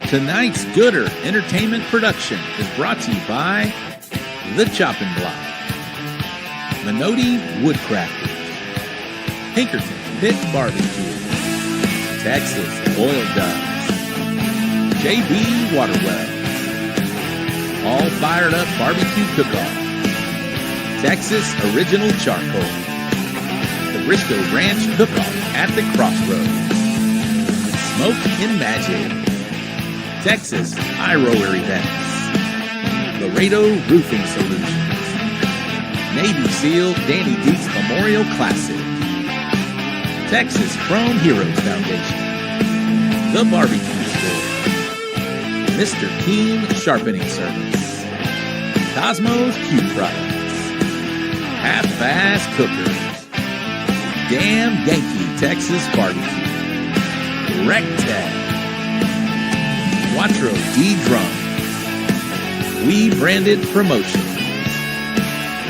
Tonight's Gooder Entertainment production is brought to you by The Chopping Block, Minotti Woodcrafters, Pinkerton Pit Barbecue, Texas Oil Doves, JB Waterwell, All Fired Up Barbecue Cook-Off, Texas Original Charcoal, the Briscoe Ranch Cook-Off at the Crossroads, Smoke and Magic, Texas High Roller Events, Laredo Roofing Solutions, Navy SEAL Danny Dietz Memorial Classic, Texas Chrome Heroes Foundation, The Barbecue Store, Mr. Keen Sharpening Service, Cosmos Q Products, Half-Ass Cookers, Damn Yankee Texas Barbecue, Rectag, Quattro D Drums, We Branded Promotions,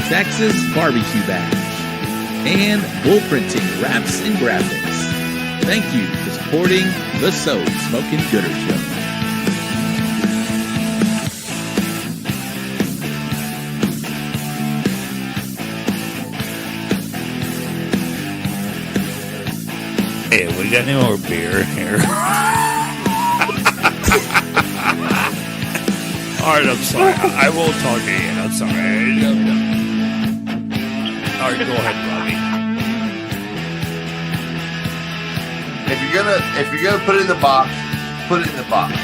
Texas Barbecue Bash, and Bull Printing Wraps and Graphics. Thank you for supporting the So Smokin' Gooder Show. Hey, we got any more beer here? All right, I'm sorry. I won't talk again. I'm sorry. All right, go ahead, Robbie. If you're gonna put it in the box, put it in the box.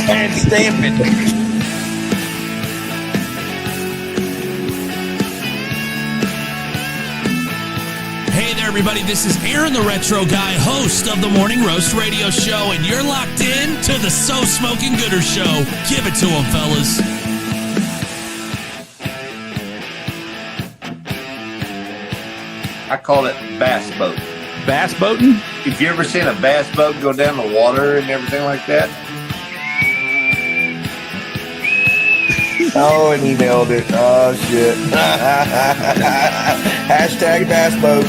And stamp it. Hey there, everybody. This is Aaron, the Retro Guy, host of the Morning Roast Radio Show, and you're locked in to the So Smokin' Gooder Show. Give it to them, fellas. I call it bass boat. Bass boating? If you ever seen a bass boat go down the water and everything like that, Oh, and he nailed it. Oh, shit. Hashtag bass boat.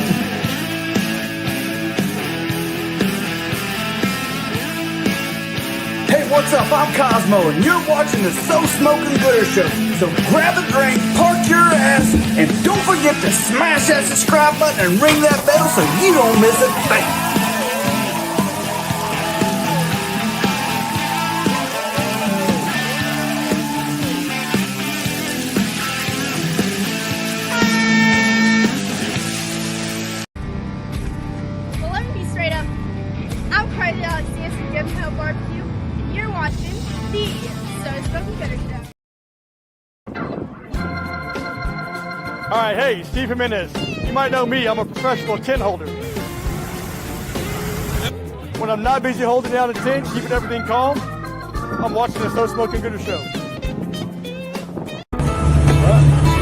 Hey, what's up? I'm Cosmo, and you're watching the So Smokin' Gooder Show. So grab a drink, park your ass, and don't forget to smash that subscribe button and ring that bell so you don't miss a thing. Well, let me be straight up. I'm Crazy Alex Dance from Gemco Barbecue, and you're watching the So Smokin' Gooder Show. All right, hey, Steve Jimenez. You might know me. I'm a professional tin holder. When I'm not busy holding down a tin, keeping everything calm, I'm watching the So Smokin' Gooder Show. Do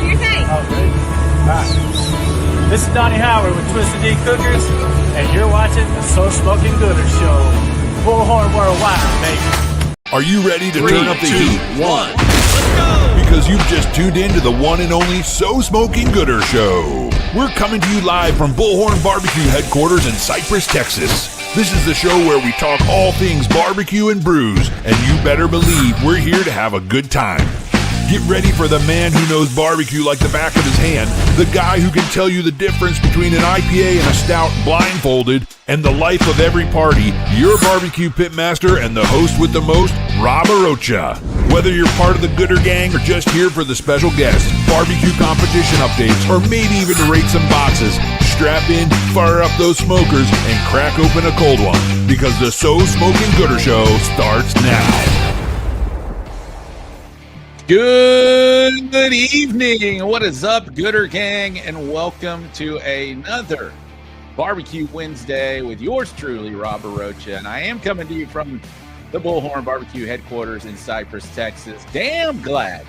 your thing. Hi. This is Donnie Howard with Twisted D Cookers, and you're watching the So Smokin' Gooder Show. Bullhorn Worldwide, baby. Are you ready to turn up the heat? 1. Let's go! Because you've just tuned in to the one and only So Smokin' Gooder Show. We're coming to you live from Bullhorn Barbecue headquarters in Cypress, Texas. This is the show where we talk all things barbecue and brews, and you better believe we're here to have a good time. Get ready for the man who knows barbecue like the back of his hand, the guy who can tell you the difference between an IPA and a stout blindfolded, and the life of every party, your barbecue pitmaster and the host with the most, Rob Arocha. Whether you're part of the Gooder Gang or just here for the special guests, barbecue competition updates, or maybe even to rate some boxes, strap in, fire up those smokers, and crack open a cold one, because the So Smokin' Gooder Show starts now. Good evening. What is up, Gooder Gang, and welcome to another Barbecue Wednesday with yours truly, Rob Arocha. And I am coming to you from the Bullhorn Barbecue headquarters in Cypress, Texas. Damn glad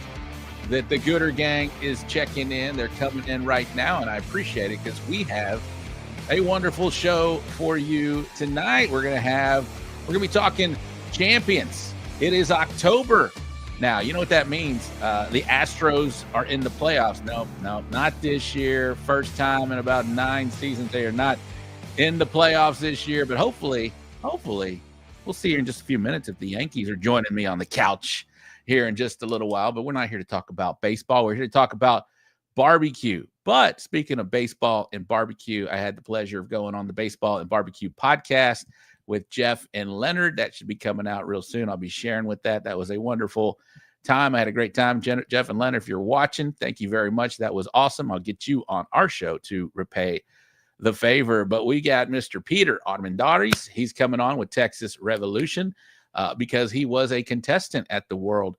that the Gooder Gang is checking in. They're coming in right now, and I appreciate it because we have a wonderful show for you tonight. We're gonna be talking champions. It is October. Now, you know what that means. The Astros are in the playoffs. No, not this year. First time in about 9 seasons they are not in the playoffs this year. But hopefully Hopefully. We'll see here in just a few minutes if the Yankees are joining me on the couch here in just a little while. But we're not here to talk about baseball. We're here to talk about barbecue. But speaking of baseball and barbecue, I had the pleasure of going on the Baseball and Barbecue podcast with Jeff and Leonard. That should be coming out real soon. I'll be sharing with that. That was a wonderful time. I had a great time. Jeff and Leonard, if you're watching, thank you very much. That was awesome. I'll get you on our show to repay the favor. But we got Mr. Peter Armendariz. He's coming on with Texas Revolution because he was a contestant at the World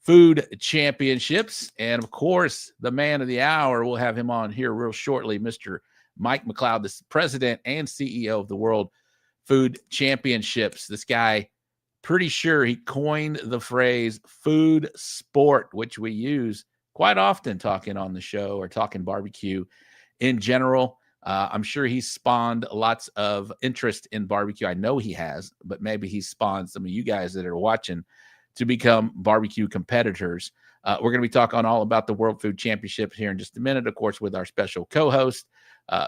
Food Championships. And of course, the man of the hour, we'll have him on here real shortly, Mr. Mike McCLOUD, the president and CEO of the World Food Championships. This guy, pretty sure he coined the phrase food sport, which we use quite often talking on the show or talking barbecue in general. I'm sure he's spawned lots of interest in barbecue. I know he has, but maybe he's spawned some of you guys that are watching to become barbecue competitors. We're going to be talking all about the World Food Championships here in just a minute, of course, with our special co-host,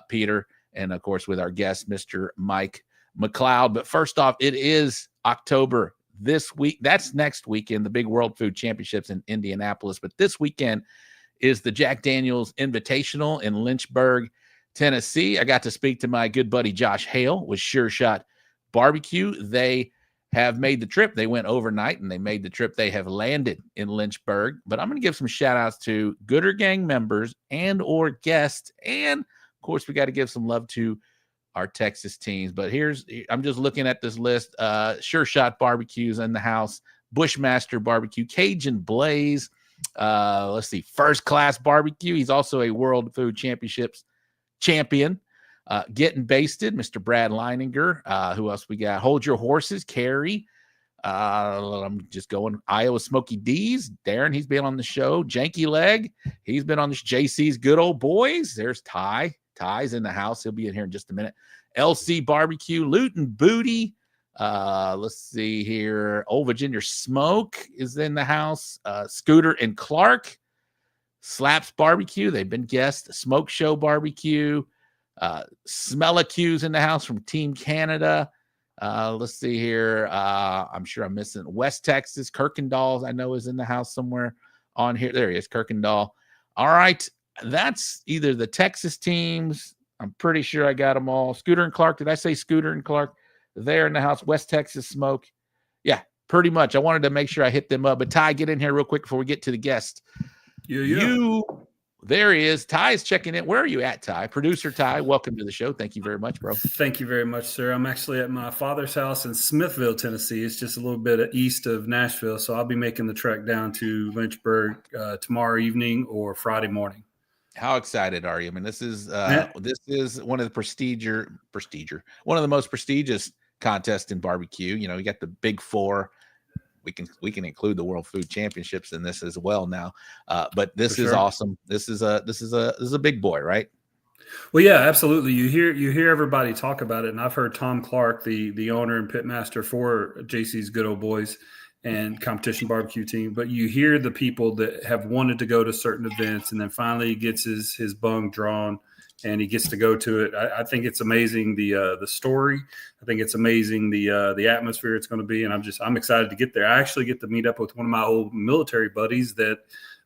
Peter, and of course, with our guest, Mr. Mike McCLOUD. But first off, it is October this week. That's next weekend, the big World Food Championships in Indianapolis. But this weekend is the Jack Daniel's Invitational in Lynchburg, Tennessee. I got to speak to my good buddy Josh Hale with Sure Shot Barbecue. They have made the trip. They went overnight and they made the trip. They have landed in Lynchburg. But I'm going to give some shout outs to Gooder Gang members and or guests. And of course, we got to give some love to our Texas teams. But I'm just looking at this list. Sure Shot Barbecues in the house, Bushmaster Barbecue, Cajun Blaze. Let's see, First Class Barbecue. He's also a World Food Championships champion. Getting Basted, Mr. Brad Leininger. Who else we got? Hold Your Horses, Carrie. I'm just going Iowa Smoky D's. Darren, he's been on the show. Janky Leg, he's been on this. JC's Good Old Boys. There's Ty. Ty's in the house. He'll be in here in just a minute. LC Barbecue, Luton Booty. Let's see here. Old Virginia Smoke is in the house. Scooter and Clark. Slaps Barbecue. They've been guests. Smoke Show Barbecue. Smellacue's in the house from Team Canada. Let's see here. I'm sure I'm missing West Texas. Kirkendall, I know, is in the house somewhere on here. There he is, Kirkendall. All right. That's either the Texas teams. I'm pretty sure I got them all. Scooter and Clark. Did I say Scooter and Clark? They're in the house. West Texas Smoke. Yeah, pretty much. I wanted to make sure I hit them up. But Ty, get in here real quick before we get to the guest. Yeah. There he is. Ty is checking in. Where are you at, Ty? Producer Ty, welcome to the show. Thank you very much, bro. Thank you very much, sir. I'm actually at my father's house in Smithville, Tennessee. It's just a little bit east of Nashville, so I'll be making the trek down to Lynchburg tomorrow evening or Friday morning. How excited are you? I mean, this is one of the one of the most prestigious contests in barbecue. You know, you got the Big Four. We can include the World Food Championships in this as well now. But this is awesome. This is a big boy, right? Well, yeah, absolutely. You hear everybody talk about it, and I've heard Tom Clark, the owner and pitmaster for JC's Good Old Boys and competition barbecue team, but you hear the people that have wanted to go to certain events, and then finally he gets his bung drawn and he gets to go to it. I think it's amazing, the story. I think it's amazing the atmosphere it's going to be, and I'm excited to get there. I actually get to meet up with one of my old military buddies that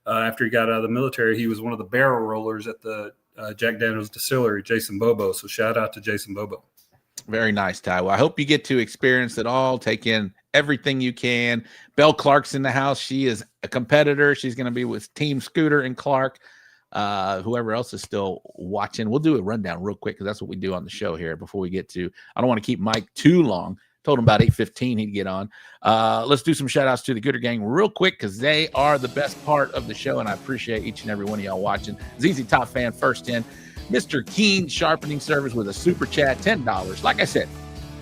after he got out of the military, he was one of the barrel rollers at the Jack Daniel's distillery, Jason Bobo. So shout out to Jason Bobo. Very nice, Ty. Well, I hope you get to experience it all, take in everything you can. Belle Clark's in the house. She is a competitor. She's going to be with Team Scooter and Clark. Whoever else is still watching, we'll do a rundown real quick because that's what we do on the show here before we get to. I don't want to keep Mike too long. Told him about 8:15 he'd get on. Let's do some shout outs to the Gooder Gang real quick because they are the best part of the show, and I appreciate each and every one of y'all watching. ZZ Top Fan First 10, Mr. Keen Sharpening Service with a super chat, $10. Like I said,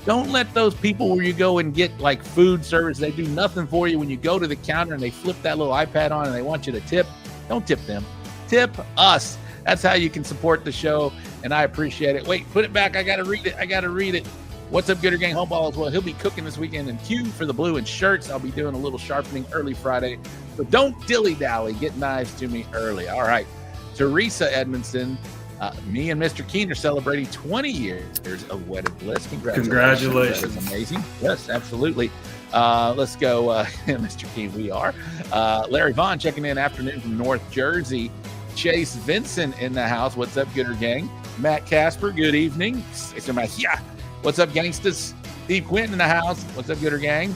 don't let those people where you go and get like food service, they do nothing for you when you go to the counter and they flip that little iPad on and they want you to tip. Don't tip them. Tip us. That's how you can support the show, and I appreciate it. Wait, put it back. I got to read it. What's up, Gooder Gang? Homeball as well. He'll be cooking this weekend in Q for the blue and shirts. I'll be doing a little sharpening early Friday. So don't dilly-dally. Get knives to me early. All right. Teresa Edmondson, Me and Mr. Keen are celebrating 20 years of wedded bliss. Congratulations. That is amazing. Yes, absolutely. Let's go, Mr. Keen. We are. Larry Vaughn checking in afternoon from North Jersey. Chase Vincent in the house. What's up, Gooder Gang? Matt Casper, good evening. Yeah. What's up, gangsters? Steve Quinton in the house. What's up, Gooder Gang?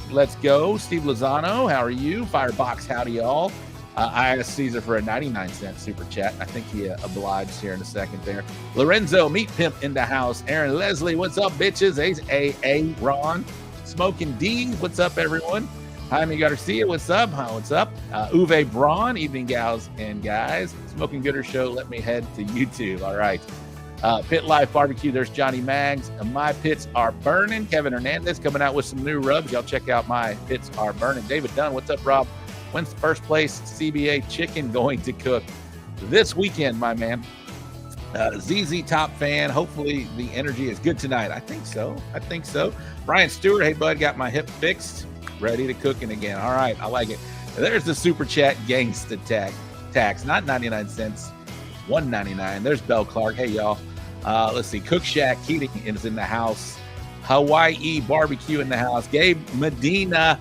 Let's go. Steve Lozano, how are you? Firebox, howdy, y'all. I asked Caesar for a 99-cent super chat. I think he obliged here in a second there. Lorenzo, Meat Pimp in the house. Aaron Leslie, what's up, bitches? A Ron. Smoking D, what's up, everyone? Jaime Garcia, what's up? What's up? Uwe Braun, evening gals and guys. Smoking Gooder Show, let me head to YouTube. All right. Pit Life Barbecue, there's Johnny Maggs. My Pits Are Burning. Kevin Hernandez coming out with some new rubs. Y'all check out My Pits Are Burning. David Dunn, what's up, Rob? When's the first place CBA chicken going to cook? This weekend, my man. ZZ Top fan. Hopefully the energy is good tonight. I think so. Brian Stewart, hey, bud, got my hip fixed. Ready to cooking again. All right, I like it. There's the super chat gangsta tax. Not 99 cents. $1.99. There's Bell Clark. Hey, y'all. Let's see. Cook Shack Keating is in the house. Hawaii Barbecue in the house. Gabe Medina.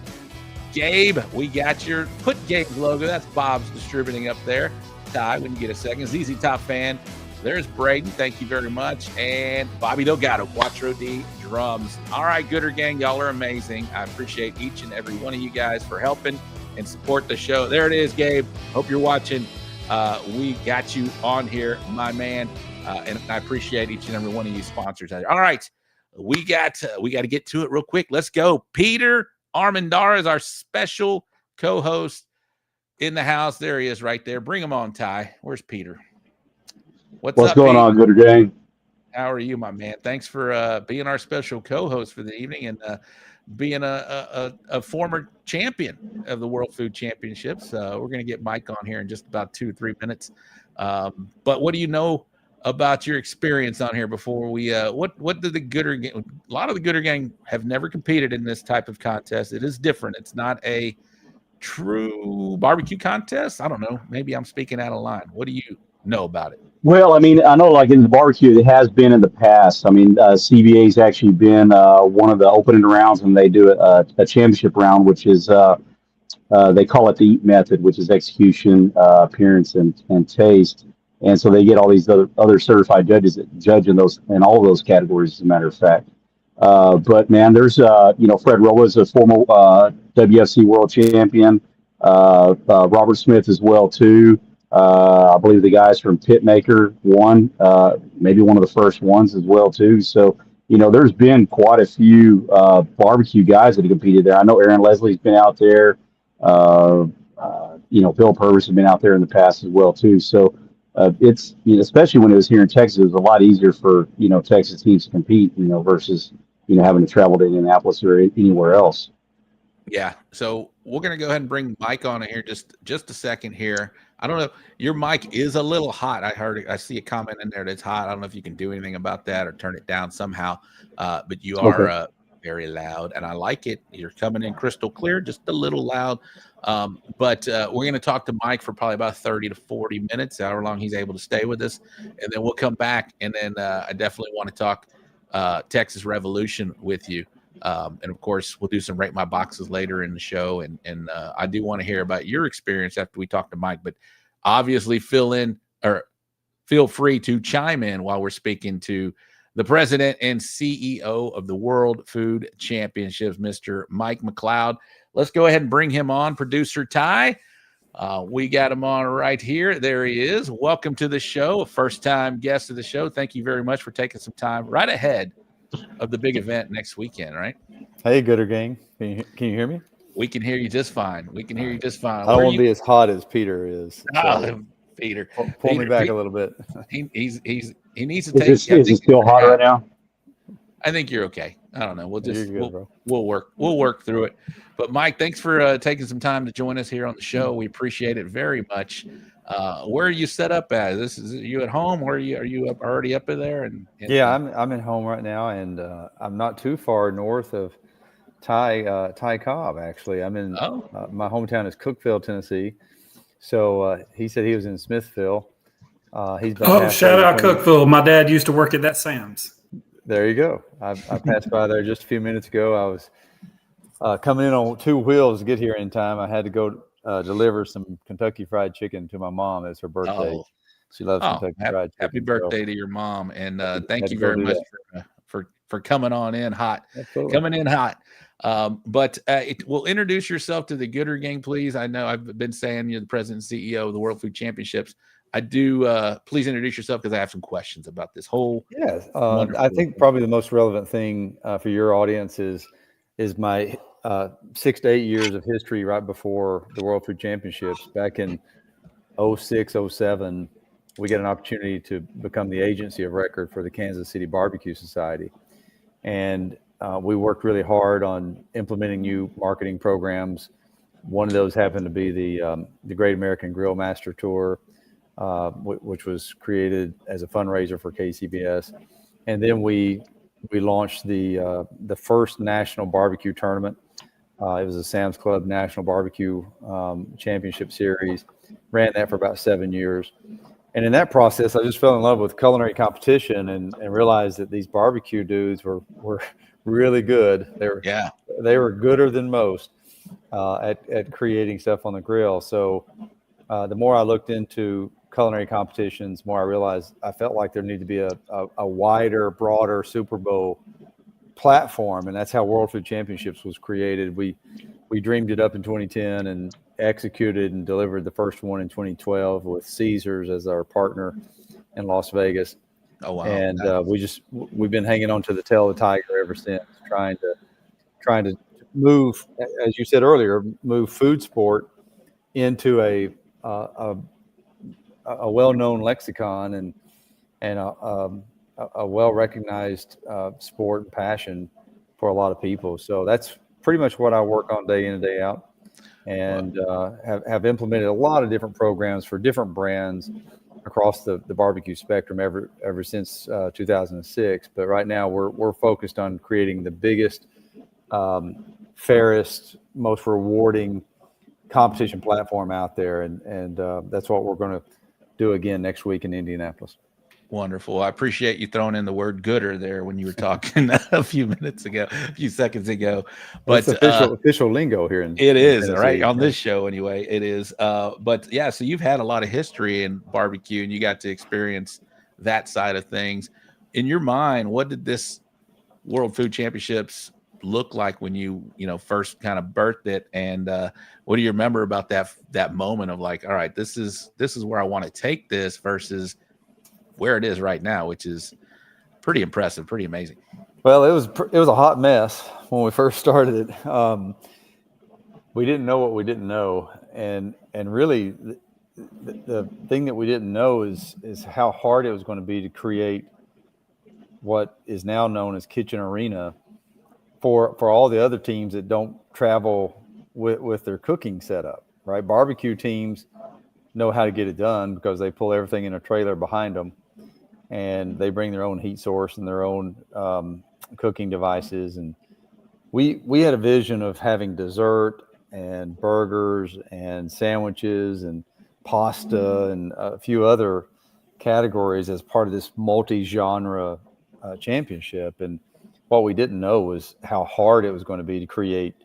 Gabe, we got your put Gabe's logo. That's Bob's distributing up there. Ty, when you get a second. ZZ Top fan. There's Braden. Thank you very much. And Bobby Delgado, Quattro D drums. All right, Gooder Gang, y'all are amazing. I appreciate each and every one of you guys for helping and support the show. There it is, Gabe. Hope you're watching. We got you on here, my man. And I appreciate each and every one of you sponsors. All right, we got to get to it real quick. Let's go. Peter Armendariz, our special co-host in the house. There he is right there. Bring him on, Ty. Where's Peter? What's up, going Pete? on, Gooder Gang? How are you, my man? Thanks for being our special co-host for the evening and being a former champion of the World Food Championships. We're going to get Mike on here in just about 2-3 minutes. But what do you know about your experience on here before we what did the Gooder Gang? A lot of the Gooder Gang have never competed in this type of contest. It is different. It's not a true barbecue contest. I don't know. Maybe I'm speaking out of line. What do you know about it? Well, I mean, I know like in the barbecue, it has been in the past. I mean, CBA's actually been one of the opening rounds, and they do a championship round, which is they call it the EAT method, which is execution, appearance, and taste. And so they get all these other certified judges that judge in all of those categories, as a matter of fact. But man, there's Fred Rolla is a former WFC world champion. Robert Smith as well too. I believe the guys from Pitmaker won, maybe one of the first ones as well too. So there's been quite a few barbecue guys that have competed there. I know Aaron Leslie's been out there. Bill Purvis has been out there in the past as well too. So it's especially when it was here in Texas, it was a lot easier for Texas teams to compete versus having to travel to Indianapolis or anywhere else. Yeah. So we're going to go ahead and bring Mike on here just a second here. I don't know. Your mic is a little hot. I see a comment in there that's hot. I don't know if you can do anything about that or turn it down somehow. But you are very loud, and I like it. You're coming in crystal clear, just a little loud. But we're going to talk to Mike for probably about 30 to 40 minutes, however long he's able to stay with us. And then we'll come back. And then I definitely want to talk Texas Revolution with you. And of course, we'll do some Rate My Boxes later in the show. And I do want to hear about your experience after we talk to Mike, but obviously feel free to chime in while we're speaking to the president and CEO of the World Food Championships, Mr. Mike McCLOUD. Let's go ahead and bring him on. Producer Ty, we got him on right here. There he is. Welcome to the show. A first-time guest of the show. Thank you very much for taking some time right ahead of the big event next weekend, right? Hey, Gooder Gang. Can you hear me? We can hear you just fine. I don't want to be as hot as Peter is. So Peter. Pull me back a little bit. He needs to take. Is it still hot right now? I think you're okay. I don't know. We'll work through it. But Mike, thanks for taking some time to join us here on the show. We appreciate it very much. Where are you set up at? Are you at home, or are you already up in there? Yeah, I'm at home right now, and I'm not too far north of Ty Cobb. Actually, I'm in my hometown is Cookeville, Tennessee. So he said he was in Smithville, He's been shout out between... Cookville. My dad used to work at that Sam's. There you go. I passed by there just a few minutes ago. I was coming in on 2 wheels to get here in time. I had to go deliver some Kentucky Fried Chicken to my mom. It's her birthday. Oh. She loves Kentucky Fried Chicken. Happy birthday to your mom, and thank you very much for coming on in hot. Absolutely. Coming in hot. We'll introduce yourself to the Gooder Gang, please. I know I've been saying you're the president and CEO of the World Food Championships. I do. Please introduce yourself because I have some questions about this whole. Yes, I think probably the most relevant thing for your audience is my 6 to 8 years of history right before the World Food Championships back in 06, 07. We get an opportunity to become the agency of record for the Kansas City Barbecue Society, and we worked really hard on implementing new marketing programs. One of those happened to be the Great American Grill Master Tour, which was created as a fundraiser for KCBS. And then we launched the first national barbecue tournament. It was a Sam's Club National Barbecue Championship Series. Ran that for about 7 years. And in that process, I just fell in love with culinary competition and realized that these barbecue dudes were really good. They were gooder than most at creating stuff on the grill. So the more I looked into culinary competitions, more I realized I felt like there needed to be a wider, broader Super Bowl platform, and that's how World Food Championships was created. We dreamed it up in 2010 and executed and delivered the first one in 2012 with Caesars as our partner in Las Vegas. Oh wow! And we've been hanging on to the tail of the tiger ever since, trying to move, as you said earlier, move food sport into a well-known lexicon and a well-recognized sport and passion for a lot of people. So that's pretty much what I work on day in and day out, and have implemented a lot of different programs for different brands across the barbecue spectrum ever since 2006. But right now we're focused on creating the biggest, fairest, most rewarding competition platform out there, and that's what we're going to do again next week in Indianapolis. Wonderful. I appreciate you throwing in the word gooder there when you were talking a few seconds ago. But it's official lingo here in it is Tennessee. Right on this show anyway. It is. But yeah, so you've had a lot of history in barbecue and you got to experience that side of things. In your mind, what did this World Food Championships look like when you first kind of birthed it, and what do you remember about that moment of like, all right, this is where I want to take this versus where it is right now, which is pretty impressive, pretty amazing. Well, it was a hot mess when we first started it. We didn't know what we didn't know, and really the thing that we didn't know is how hard it was going to be to create what is now known as Kitchen Arena for all the other teams that don't travel with their cooking setup, right? Barbecue teams know how to get it done because they pull everything in a trailer behind them, and they bring their own heat source and their own cooking devices. And we had a vision of having dessert and burgers and sandwiches and pasta and a few other categories as part of this multi-genre championship. And what we didn't know was how hard it was going to be to create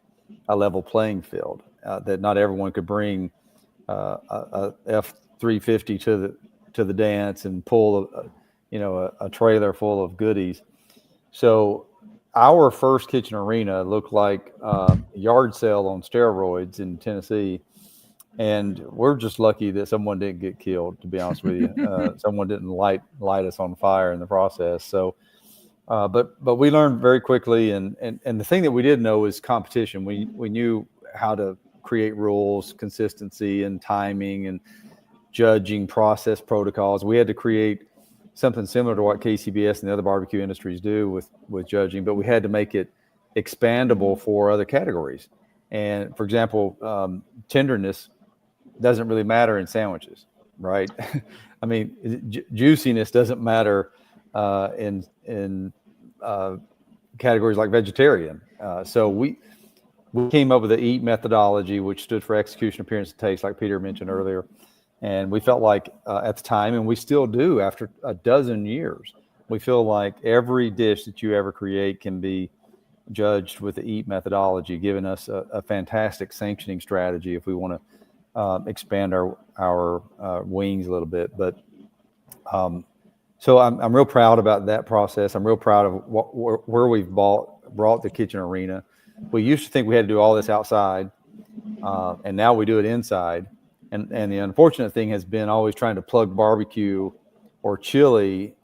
a level playing field, that not everyone could bring a F-350 to the dance and pull a trailer full of goodies. So our first Kitchen Arena looked like a yard sale on steroids in Tennessee, and we're just lucky that someone didn't get killed, to be honest with you. Someone didn't light us on fire in the process. So but we learned very quickly, and the thing that we didn't know is competition. We knew how to create rules, consistency, and timing, and judging process protocols. We had to create something similar to what KCBS and the other barbecue industries do with judging, but we had to make it expandable for other categories. And for example, tenderness doesn't really matter in sandwiches, right? I mean, juiciness doesn't matter in categories like vegetarian. So we came up with the EAT methodology, which stood for execution, appearance, and taste, like Peter mentioned earlier. And we felt like at the time, and we still do after a dozen years, we feel like every dish that you ever create can be judged with the EAT methodology, giving us a fantastic sanctioning strategy if we want to expand our wings a little bit. But so I'm real proud about that process. I'm real proud of where we've brought the kitchen arena. We used to think we had to do all this outside, and now we do it inside. And the unfortunate thing has been always trying to plug barbecue or chili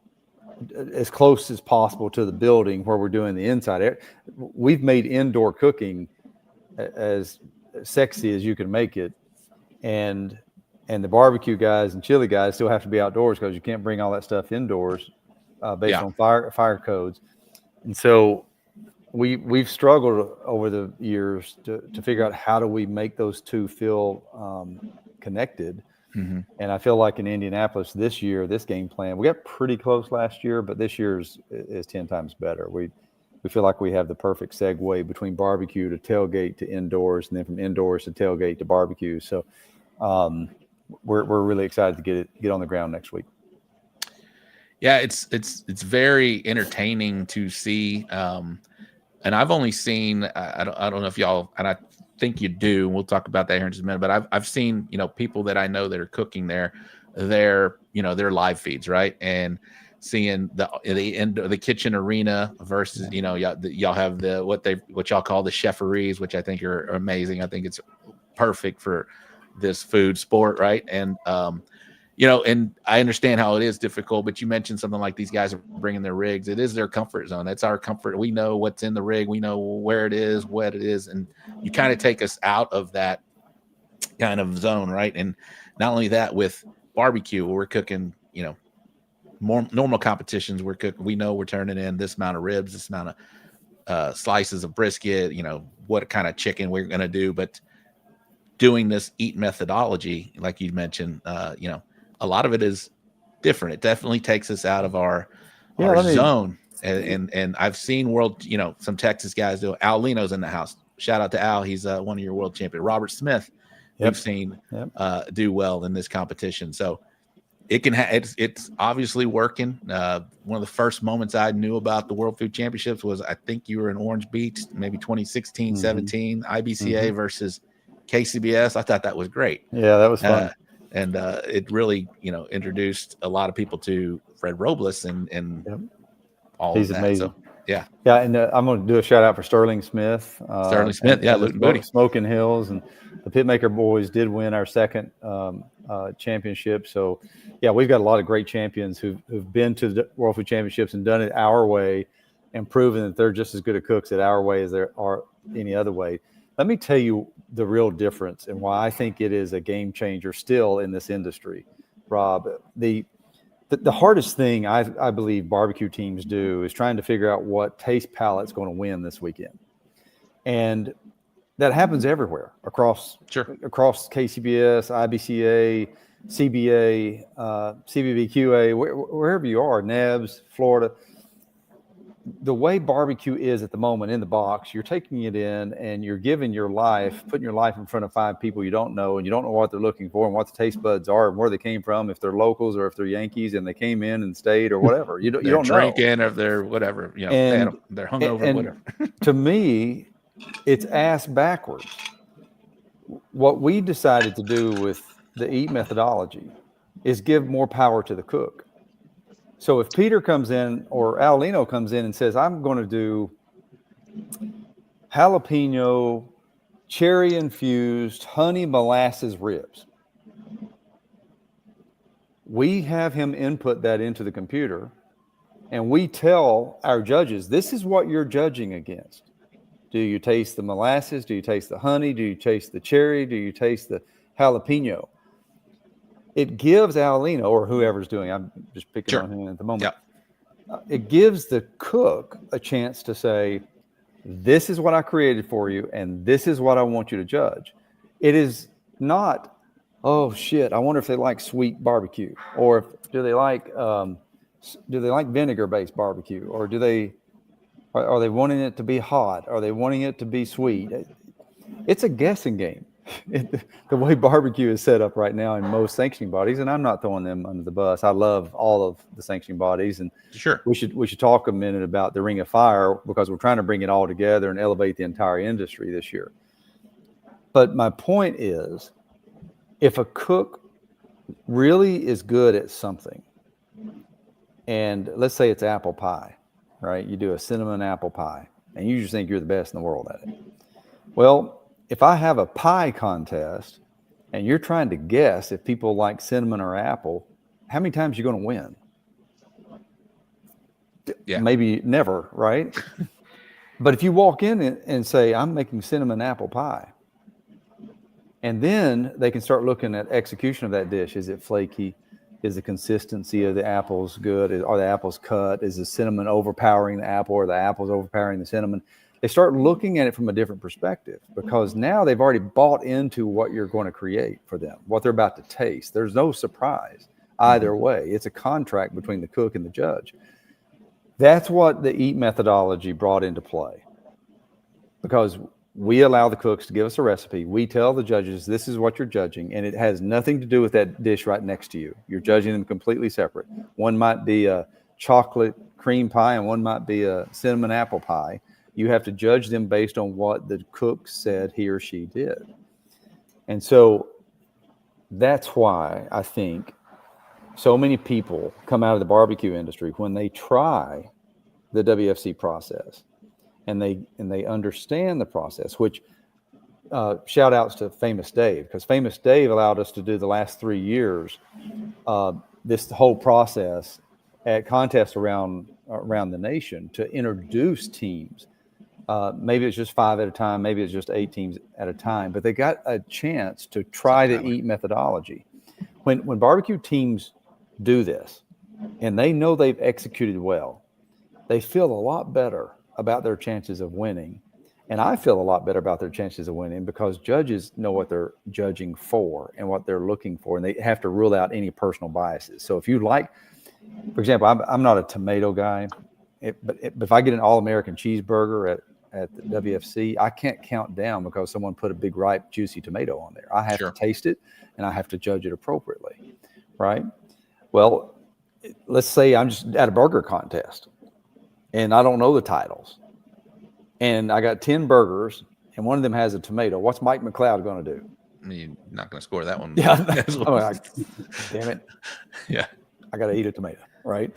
as close as possible to the building where we're doing the inside. We've made indoor cooking as sexy as you can make it, and the barbecue guys and chili guys still have to be outdoors because you can't bring all that stuff indoors based on fire codes. And so we've struggled over the years to figure out how do we make those two feel connected. Mm-hmm. And I feel like in Indianapolis this year, this game plan, we got pretty close last year, but this year's is 10 times better. We feel like we have the perfect segue between barbecue to tailgate to indoors, and then from indoors to tailgate to barbecue. So we're really excited to get on the ground next week. Yeah, it's very entertaining to see. And I've only seen I don't know if y'all, and I think you do, we'll talk about that here in just a minute, but I've seen, people that I know that are cooking their live feeds, right? And seeing the kitchen arena versus, y'all have what y'all call the cheferees, which I think are amazing. I think it's perfect for this food sport, right? And and I understand how it is difficult, but you mentioned something like these guys are bringing their rigs. It is their comfort zone. That's our comfort. We know what's in the rig. We know where it is, what it is. And you kind of take us out of that kind of zone, right? And not only that, with barbecue, we're cooking, more normal competitions. We know we're turning in this amount of ribs, this amount of slices of brisket, what kind of chicken we're going to do. But doing this EAT methodology, like you mentioned, a lot of it is different. It definitely takes us out of our zone. And I've seen some Texas guys do. Al Lino's in the house. Shout out to Al. He's one of your world champions. Robert Smith, we've seen do well in this competition. So it can it's obviously working. One of the first moments I knew about the World Food Championships was, I think you were in Orange Beach, maybe 2016, 17, IBCA versus KCBS. I thought that was great. Yeah, that was fun. And it really, introduced a lot of people to Fred Robles and all He's of that. amazing. So, yeah. Yeah, and I'm going to do a shout out for Sterling Smith. Sterling Smith, Luton Booty. Smoking Hills, and the Pitmaker boys did win our second championship. So, yeah, we've got a lot of great champions who've been to the World Food Championships and done it our way and proven that they're just as good at cooks at our way as there are any other way. Let me tell you the real difference and why I think it is a game changer still in this industry, Rob. The hardest thing I believe barbecue teams do is trying to figure out what taste palette's going to win this weekend. And that happens everywhere across KCBS, IBCA, CBA, CBBQA, wherever you are, NEBS, Florida. The way barbecue is at the moment in the box, you're taking it in and you're giving your life, putting your life in front of 5 people you don't know, and you don't know what they're looking for and what the taste buds are and where they came from, if they're locals or if they're Yankees and they came in and stayed or whatever. You don't know. They're drinking or they're whatever, they're hungover or whatever. To me, it's ass backwards. What we decided to do with the EAT methodology is give more power to the cook. So if Peter comes in or Al Lino comes in and says, I'm going to do jalapeno, cherry infused, honey molasses ribs, we have him input that into the computer and we tell our judges, this is what you're judging against. Do you taste the molasses? Do you taste the honey? Do you taste the cherry? Do you taste the jalapeno? It gives Al Lino or whoever's doing, I'm just picking on him at the moment. It gives the cook a chance to say, this is what I created for you, and this is what I want you to judge. It is not, oh shit, I wonder if they like sweet barbecue, or do they like vinegar-based barbecue, or are they wanting it to be hot? Are they wanting it to be sweet? It's a guessing game. the way barbecue is set up right now in most sanctioning bodies, and I'm not throwing them under the bus. I love all of the sanctioning bodies, and sure, we should talk a minute about the Ring of Fire, because we're trying to bring it all together and elevate the entire industry this year. But my point is, if a cook really is good at something, and let's say it's apple pie, right? You do a cinnamon apple pie, and you just think you're the best in the world at it. Well, if I have a pie contest and you're trying to guess if people like cinnamon or apple, how many times are you going to win? Yeah. Maybe never, right? But if you walk in and say, I'm making cinnamon apple pie, and then they can start looking at execution of that dish. Is it flaky? Is the consistency of the apples good? Are the apples cut? Is the cinnamon overpowering the apple, or the apples overpowering the cinnamon? They start looking at it from a different perspective, because now they've already bought into what you're going to create for them, what they're about to taste. There's no surprise either way. It's a contract between the cook and the judge. That's what the EAT methodology brought into play, because we allow the cooks to give us a recipe. We tell the judges, this is what you're judging, and it has nothing to do with that dish right next to you. You're judging them completely separate. One might be a chocolate cream pie, and one might be a cinnamon apple pie. You have to judge them based on what the cook said he or she did. And so that's why I think so many people come out of the barbecue industry when they try the WFC process and they understand the process, which shout outs to Famous Dave, because Famous Dave allowed us to do the last 3 years this whole process at contests around the nation to introduce teams. Maybe it's just 5 at a time, maybe it's just 8 teams at a time, but they got a chance to try the EAT methodology. When barbecue teams do this and they know they've executed well, they feel a lot better about their chances of winning. And I feel a lot better about their chances of winning, because judges know what they're judging for and what they're looking for, and they have to rule out any personal biases. So if you like, for example, I'm not a tomato guy, but if I get an all-American cheeseburger at the WFC, I can't count down because someone put a big, ripe, juicy tomato on there. I have to taste it, and I have to judge it appropriately, right? Well, let's say I'm just at a burger contest, and I don't know the titles, and I got 10 burgers, and one of them has a tomato. What's Mike McCLOUD going to do? I mean, you're not going to score that one. Yeah. Damn it. Yeah. I got to eat a tomato, right?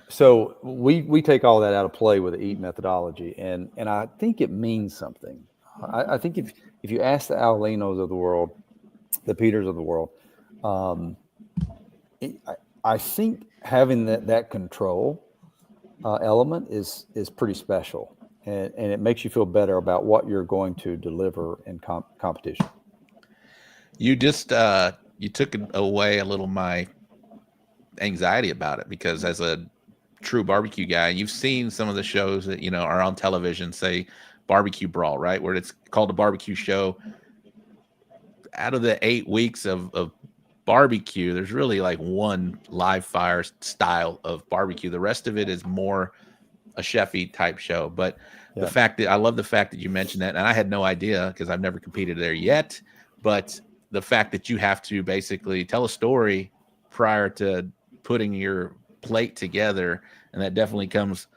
So we take all that out of play with the EAT methodology, and I think it means something. I think if you ask the Alinos of the world, the Peters of the world, I think having that control element is pretty special, and it makes you feel better about what you're going to deliver in competition. You just you took away a little my anxiety about it, because as a true barbecue guy, you've seen some of the shows that are on television, say Barbecue Brawl, right, where it's called a barbecue show. Out of the 8 weeks of barbecue, there's really like one live fire style of barbecue. The rest of it is more a chefy type show. But the fact that I love the fact that you mentioned that, and I had no idea because I've never competed there yet, but the fact that you have to basically tell a story prior to putting your plate together, and that definitely comes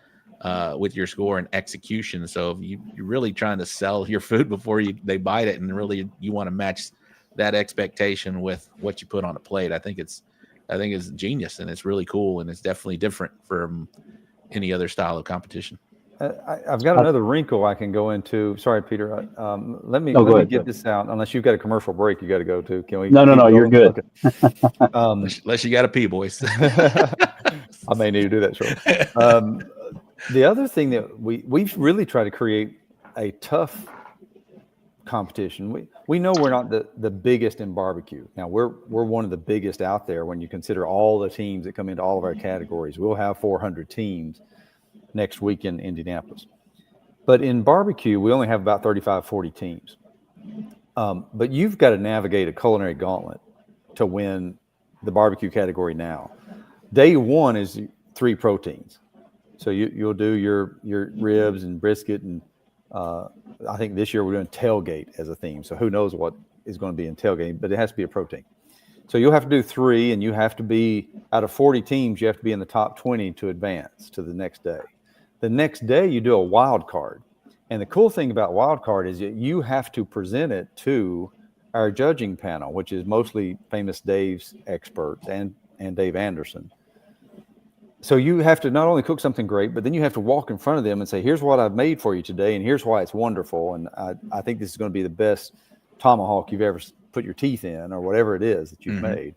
with your score and execution. So if you're really trying to sell your food before they bite it, and really you want to match that expectation with what you put on a plate, I think it's genius, and it's really cool, and it's definitely different from any other style of competition. I've got another wrinkle I can go into. Sorry, Peter. Let me get this out. Unless you've got a commercial break you got to go to. Can we? No, you're good. Okay. Unless you got to pee, boys. I may need to do that shortly. The other thing that we've really tried to create a tough competition. We know we're not the biggest in barbecue. Now we're one of the biggest out there when you consider all the teams that come into all of our categories. We'll have 400 teams next week in Indianapolis. But in barbecue, we only have about 35, 40 teams. But you've got to navigate a culinary gauntlet to win the barbecue category now. Day one is 3 proteins. So you'll do your ribs and brisket and I think this year we're doing tailgate as a theme. So who knows what is going to be in tailgate, but it has to be a protein. So you'll have to do 3, and you have to be out of 40 teams. You have to be in the top 20 to advance to the next day. The next day you do a wild card. And the cool thing about wild card is that you have to present it to our judging panel, which is mostly Famous Dave's experts and Dave Anderson. So you have to not only cook something great, but then you have to walk in front of them and say, here's what I've made for you today, and here's why it's wonderful. And I think this is going to be the best tomahawk you've ever put your teeth in, or whatever it is that you've made.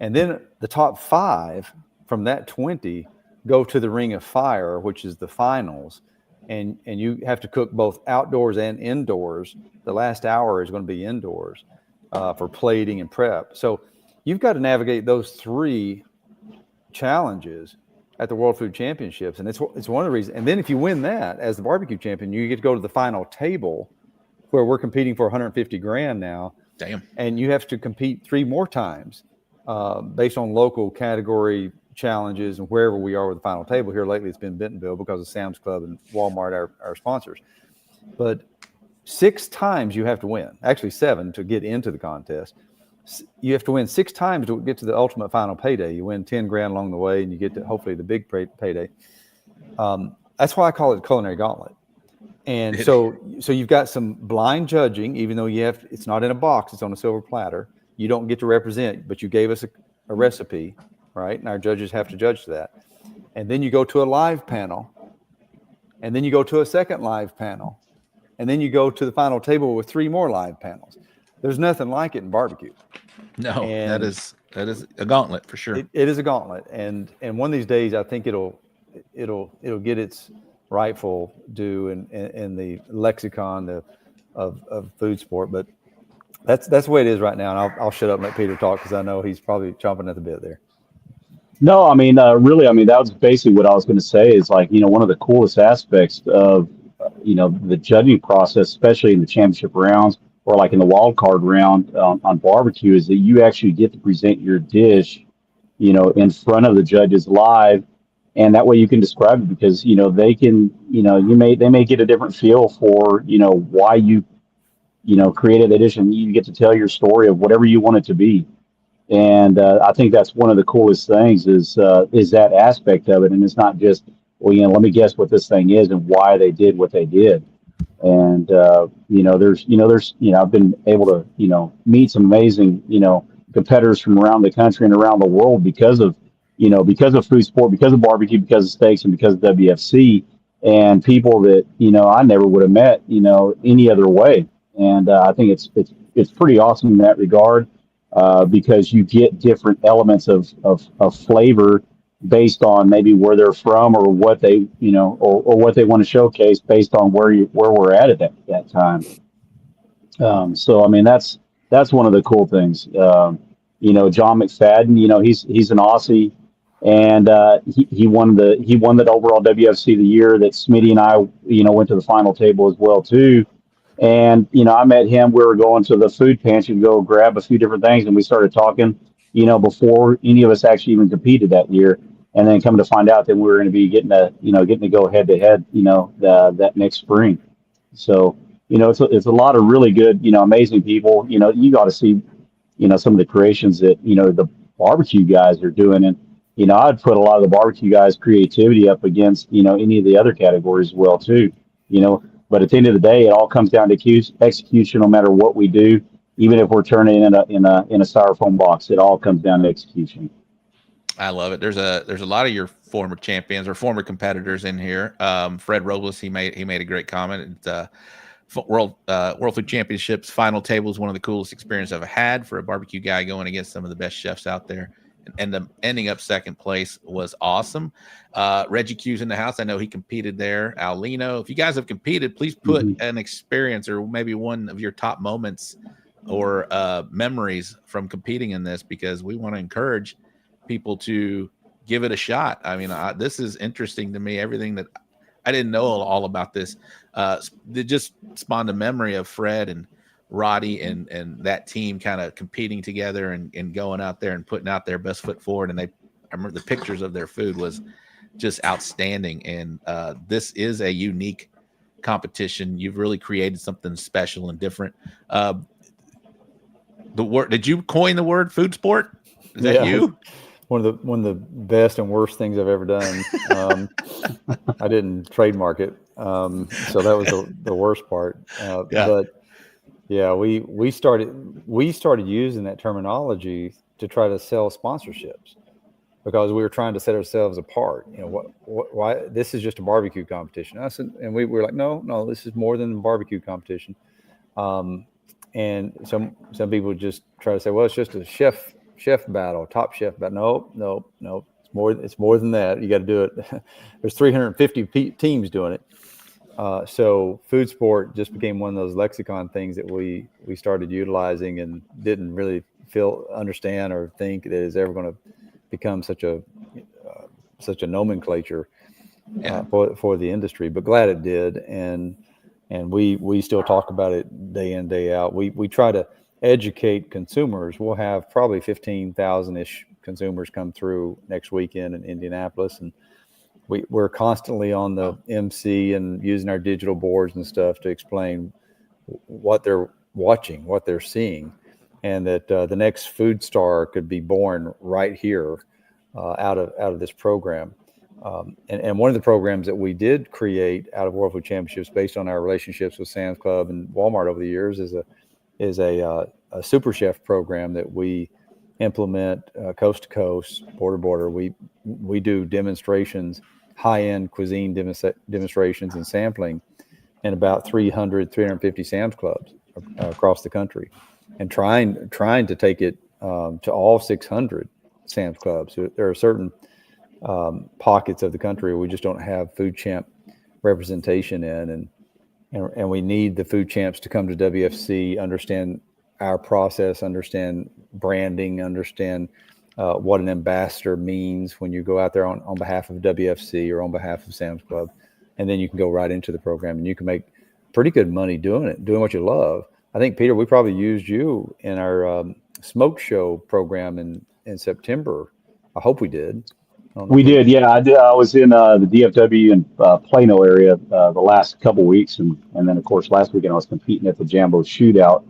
And then the top 5 from that 20 go to the Ring of Fire, which is the finals. And you have to cook both outdoors and indoors. The last hour is going to be indoors for plating and prep. So you've got to navigate those 3 challenges at the World Food Championships. And it's one of the reasons. And then if you win that as the barbecue champion, you get to go to the final table where we're competing for 150 grand now. Damn. And you have to compete 3 more times based on local category challenges and wherever we are with the final table. Here lately it's been Bentonville because of Sam's Club and Walmart, our sponsors. But 6 times you have to win, actually 7 to get into the contest. You have to win 6 times to get to the ultimate final payday. You win 10 grand along the way, and you get to hopefully the big payday. That's why I call it culinary gauntlet. And so you've got some blind judging, even though it's not in a box, it's on a silver platter. You don't get to represent, but you gave us a recipe, right? And our judges have to judge that. And then you go to a live panel, and then you go to a second live panel, and then you go to the final table with 3 more live panels. There's nothing like it in barbecue. No, that is a gauntlet for sure. It is a gauntlet, and one of these days I think it'll get its rightful due in the lexicon of food sport. But that's the way it is right now. And I'll shut up and let Peter talk because I know he's probably chomping at the bit there. No, I mean, really, I mean, that was basically what I was going to say is like, one of the coolest aspects of, the judging process, especially in the championship rounds or like in the wild card round on barbecue, is that you actually get to present your dish, in front of the judges live. And that way you can describe it because, they can, they may get a different feel for, why you, created that dish, and you get to tell your story of whatever you want it to be. And I think that's one of the coolest things is that aspect of it. And it's not just, well, let me guess what this thing is and why they did what they did. And, there's, I've been able to, meet some amazing, competitors from around the country and around the world because of food sport, because of barbecue, because of steaks, and because of WFC, and people that, I never would have met, any other way. And I think it's pretty awesome in that regard. Because you get different elements of flavor based on maybe where they're from or what they, or what they want to showcase based on where we're at that time. So, I mean, that's one of the cool things. John McFadden, he's an Aussie, and he won that overall WFC the year that Smitty and I, went to the final table as well too. And, I met him. We were going to the food pantry to go grab a few different things. And we started talking, before any of us actually even competed that year. And then coming to find out that we were going to be getting to go head to head, that next spring. So, it's a lot of really good, amazing people. You got to see, some of the creations that, the barbecue guys are doing. And, I'd put a lot of the barbecue guys' creativity up against, any of the other categories as well, too, But at the end of the day, it all comes down to execution. No matter what we do, even if we're turning in a styrofoam box, it all comes down to execution. I love it. There's a lot of your former champions or former competitors in here. Fred Robles, he made a great comment. World Food Championships final table is one of the coolest experiences I've had for a barbecue guy going against some of the best chefs out there. And the ending up second place was awesome. Reggie Q's in the house. I know he competed there. Al Lino. If you guys have competed, please put an experience or maybe one of your top moments or memories from competing in this, because we want to encourage people to give it a shot. I mean, this is interesting to me. Everything that I didn't know all about this, it just spawned a memory of Fred and Roddy and that team kind of competing together and going out there and putting out their best foot forward. And I remember the pictures of their food was just outstanding. And this is a unique competition. You've really created something special and different. The word, did you coin the word food sport? Is that you? One of the best and worst things I've ever done. I didn't trademark it, so that was the worst part. But yeah, we started using that terminology to try to sell sponsorships because we were trying to set ourselves apart. You know, why this is just a barbecue competition? And we were like, no, this is more than a barbecue competition. And some people just try to say, well, it's just a chef battle, top chef battle. No. It's more than that. You got to do it. There's 350 teams doing it. So food sport just became one of those lexicon things that we started utilizing and didn't really understand or think that is ever going to become such a nomenclature for the industry. But glad it did, and we still talk about it day in, day out. We try to educate consumers. We'll have probably 15,000-ish consumers come through next weekend in Indianapolis, and we're constantly on the MC and using our digital boards and stuff to explain what they're watching, what they're seeing, and that the next food star could be born right here out of this program. And one of the programs that we did create out of World Food Championships based on our relationships with Sam's Club and Walmart over the years is a super chef program that we implement coast to coast, border to border. We do demonstrations, high-end cuisine demonstrations and sampling in about 350 Sam's Clubs across the country, and trying to take it to all 600 Sam's Clubs. So there are certain pockets of the country where we just don't have food champ representation in, and we need the food champs to come to WFC, understand our process, understand branding, understand what an ambassador means when you go out there on behalf of WFC or on behalf of Sam's Club, and then you can go right into the program and you can make pretty good money doing what you love. I think, Peter, we probably used you in our smoke show program in September. I hope we did. We did, yeah. I did. I was in the DFW and Plano area the last couple weeks, and then of course last weekend I was competing at the Jambo Shootout.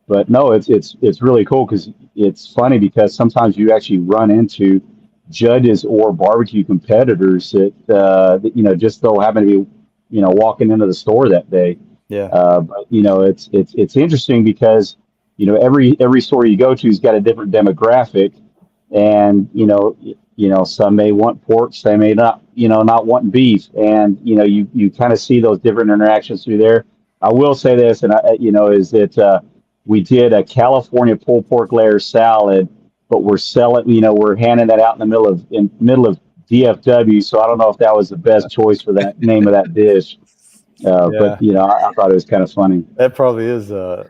But no, it's really cool because it's funny because sometimes you actually run into judges or barbecue competitors that you know, just so happen to be, you know, walking into the store that day. Yeah. But you know, it's interesting because, you know, every store you go to has got a different demographic, and you know, some may want pork, some may not want beef, and you know, you kind of see those different interactions through there. I will say this, and is that we did a California pulled pork layer salad, but we're handing that out in the middle of DFW. So I don't know if that was the best choice for that name of that dish. But you know, I thought it was kind of funny. That probably is a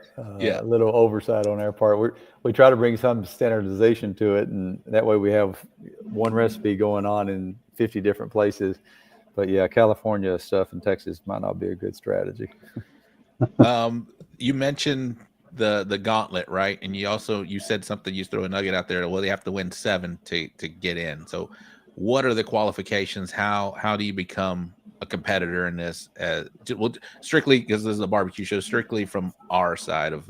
little oversight on our part. We try to bring some standardization to it, and that way we have one recipe going on in 50 different places. But yeah, California stuff in Texas might not be a good strategy. You mentioned the gauntlet, right? And you said something, you throw a nugget out there. Well, they have to win 7 to get in. So what are the qualifications? How do you become a competitor in this? Well, strictly because this is a barbecue show, strictly from our side of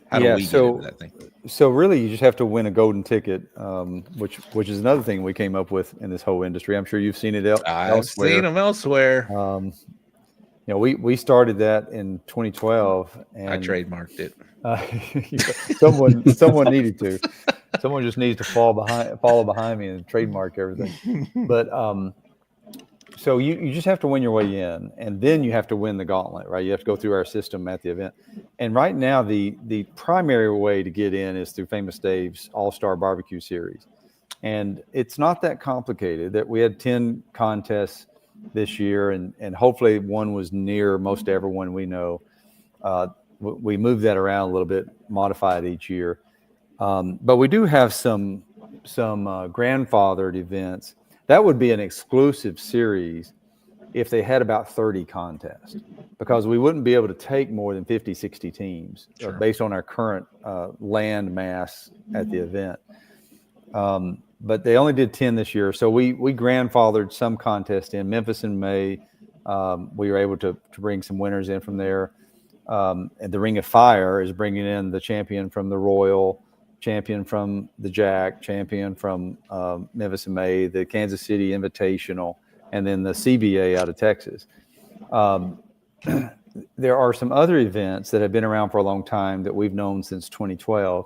how do we get into that thing? So really, you just have to win a golden ticket, which is another thing we came up with in this whole industry. I'm sure you've seen it elsewhere. I've seen them elsewhere. You know, we started that in 2012, and I trademarked it. Someone needed to. Someone just needs to follow behind me and trademark everything. But so you just have to win your way in, and then you have to win the gauntlet, right? You have to go through our system at the event. And right now, the primary way to get in is through Famous Dave's All-Star Barbecue Series. And it's not that complicated. That we had 10 contests this year, and hopefully one was near most everyone we know. We moved that around a little bit, modified each year. But we do have some grandfathered events. That would be an exclusive series if they had about 30 contests, because we wouldn't be able to take more than 50, 60 teams based on our current land mass at the event. But they only did 10 this year. So we grandfathered some contests in Memphis in May, We were able to bring some winners in from there. And the Ring of Fire is bringing in the champion from the Royal, champion from the Jack, champion from Memphis and May, the Kansas City Invitational, and then the CBA out of Texas. There are some other events that have been around for a long time that we've known since 2012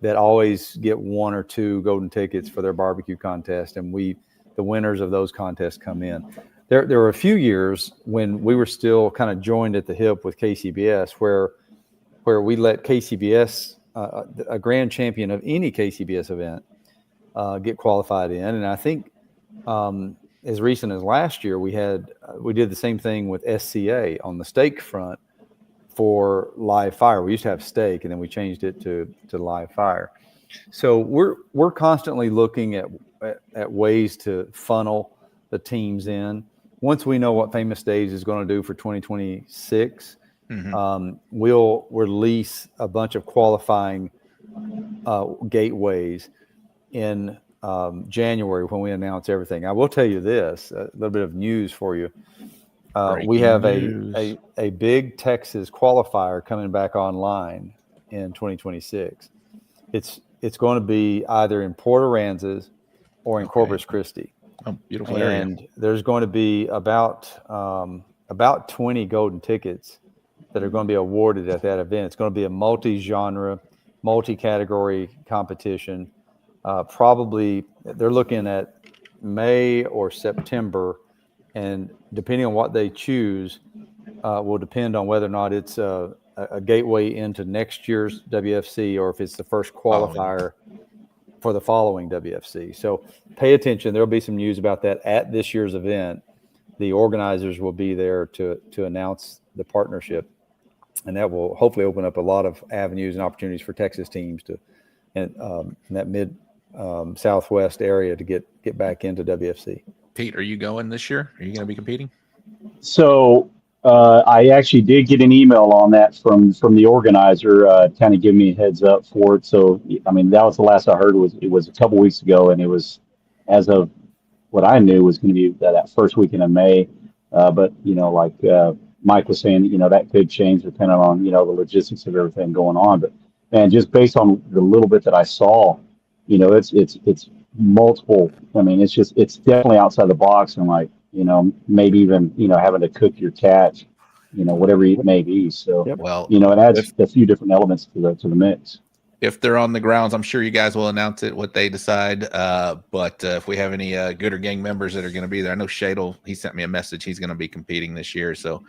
that always get 1 or 2 golden tickets for their barbecue contest, and the winners of those contests come in. There were a few years when we were still kind of joined at the hip with KCBS, where we let KCBS, a grand champion of any KCBS event, get qualified in. And I think as recent as last year, we did the same thing with SCA on the steak front for live fire. We used to have steak, and then we changed it to live fire. So we're constantly looking at ways to funnel the teams in. Once we know what Famous Days is going to do for 2026, we'll release a bunch of qualifying gateways in January when we announce everything. I will tell you this, a little bit of news for you. We have a big Texas qualifier coming back online in 2026. It's going to be either in Port Aransas or in Corpus Christi. Oh, beautiful area. And there's going to be about 20 golden tickets that are going to be awarded at that event. It's going to be a multi-genre, multi-category competition. Probably they're looking at May or September, and depending on what they choose, will depend on whether or not it's a gateway into next year's WFC or if it's the first qualifier for the following WFC. So pay attention. There'll be some news about that at this year's event. The organizers will be there to announce the partnership, and that will hopefully open up a lot of avenues and opportunities for Texas teams in that mid Southwest area to get back into WFC. Pete, are you going this year? Are you going to be competing? So I actually did get an email on that from the organizer, kind of giving me a heads up for it. So, I mean, that was the last I heard. It was a couple weeks ago, and it was, as of what I knew, was going to be that first weekend of May. But, like Mike was saying, that could change depending on, the logistics of everything going on. But, man, just based on the little bit that I saw, it's multiple. I mean, it's definitely outside the box, and like, maybe even, having to cook your catch, whatever it may be. So, well, it adds a few different elements to the mix. If they're on the grounds, I'm sure you guys will announce it, what they decide. But if we have any Gooder Gang members that are going to be there, I know Shadle, he sent me a message. He's going to be competing this year. So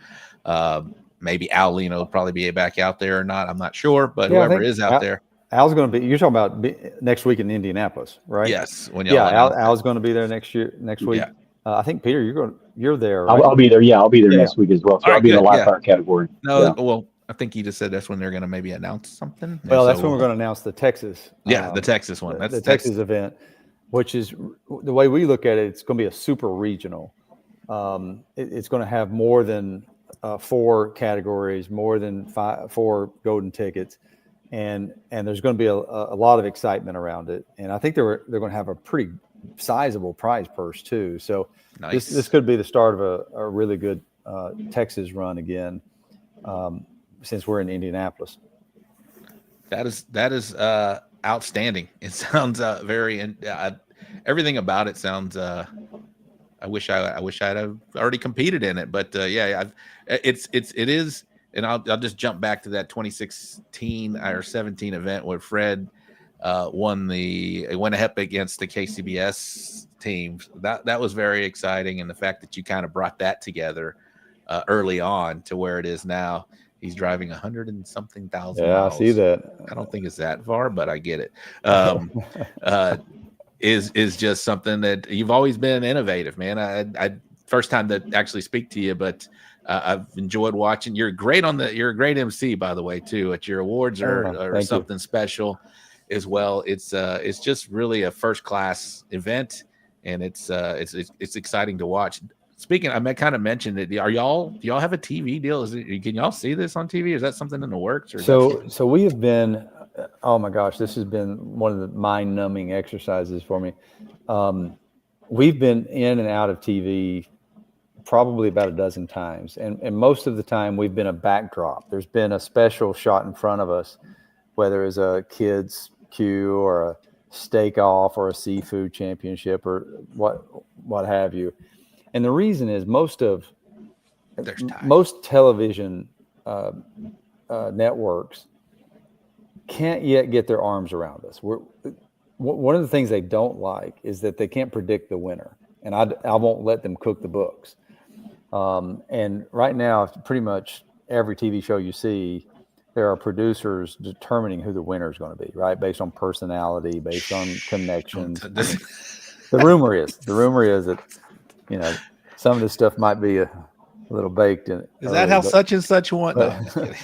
maybe Al Lino will probably be back out there or not. I'm not sure, but whoever is out there. Al's going to be. You're talking about next week in Indianapolis, right? Yes. Al's going to be there next week. Yeah. I think Peter, you're there. Right? I'll be there. Yeah, I'll be there next week as well. So I'll be in the live fire category. No, well, I think you just said that's when they're going to maybe announce something. Well, that's when we're going to announce the Texas. The Texas one. That's the Texas event, which is the way we look at it. It's going to be a super regional. It's going to have more than 4 categories, more than 4 golden tickets. And there's going to be a lot of excitement around it, and I think they're going to have a pretty sizable prize purse too. So nice. This could be the start of a really good Texas run again, since we're in Indianapolis. That is outstanding. It sounds very everything about it sounds. I wish I'd have already competed in it, but it is. And I'll just jump back to that 2016 or 17 event where Fred went ahead against the KCBS team. That was very exciting, and the fact that you kind of brought that together early on to where it is now. He's driving 100 and something thousand miles. I see that. I don't think it's that far, but I get it. Is just something that you've always been innovative, man. I first time to actually speak to you, but I've enjoyed watching. You're a great MC, by the way, too. At your awards or something special as well. It's just really a first class event, and it's exciting to watch. Speaking, I kind of mentioned it. Do y'all have a TV deal? Can y'all see this on TV? Is that something in the works? So we have been. Oh my gosh, this has been one of the mind-numbing exercises for me. We've been in and out of TV probably about a dozen times. And most of the time we've been a backdrop. There's been a special shot in front of us, whether it's a kids Q or a steak off or a seafood championship or what have you. And the reason is most television networks can't yet get their arms around us. One of the things they don't like is that they can't predict the winner, and I won't let them cook the books. And right now, pretty much every TV show you see, there are producers determining who the winner is going to be, right? Based on personality, based on connections. The rumor is that, some of this stuff might be a little baked in. Is that how such and such want? No, I'm just kidding.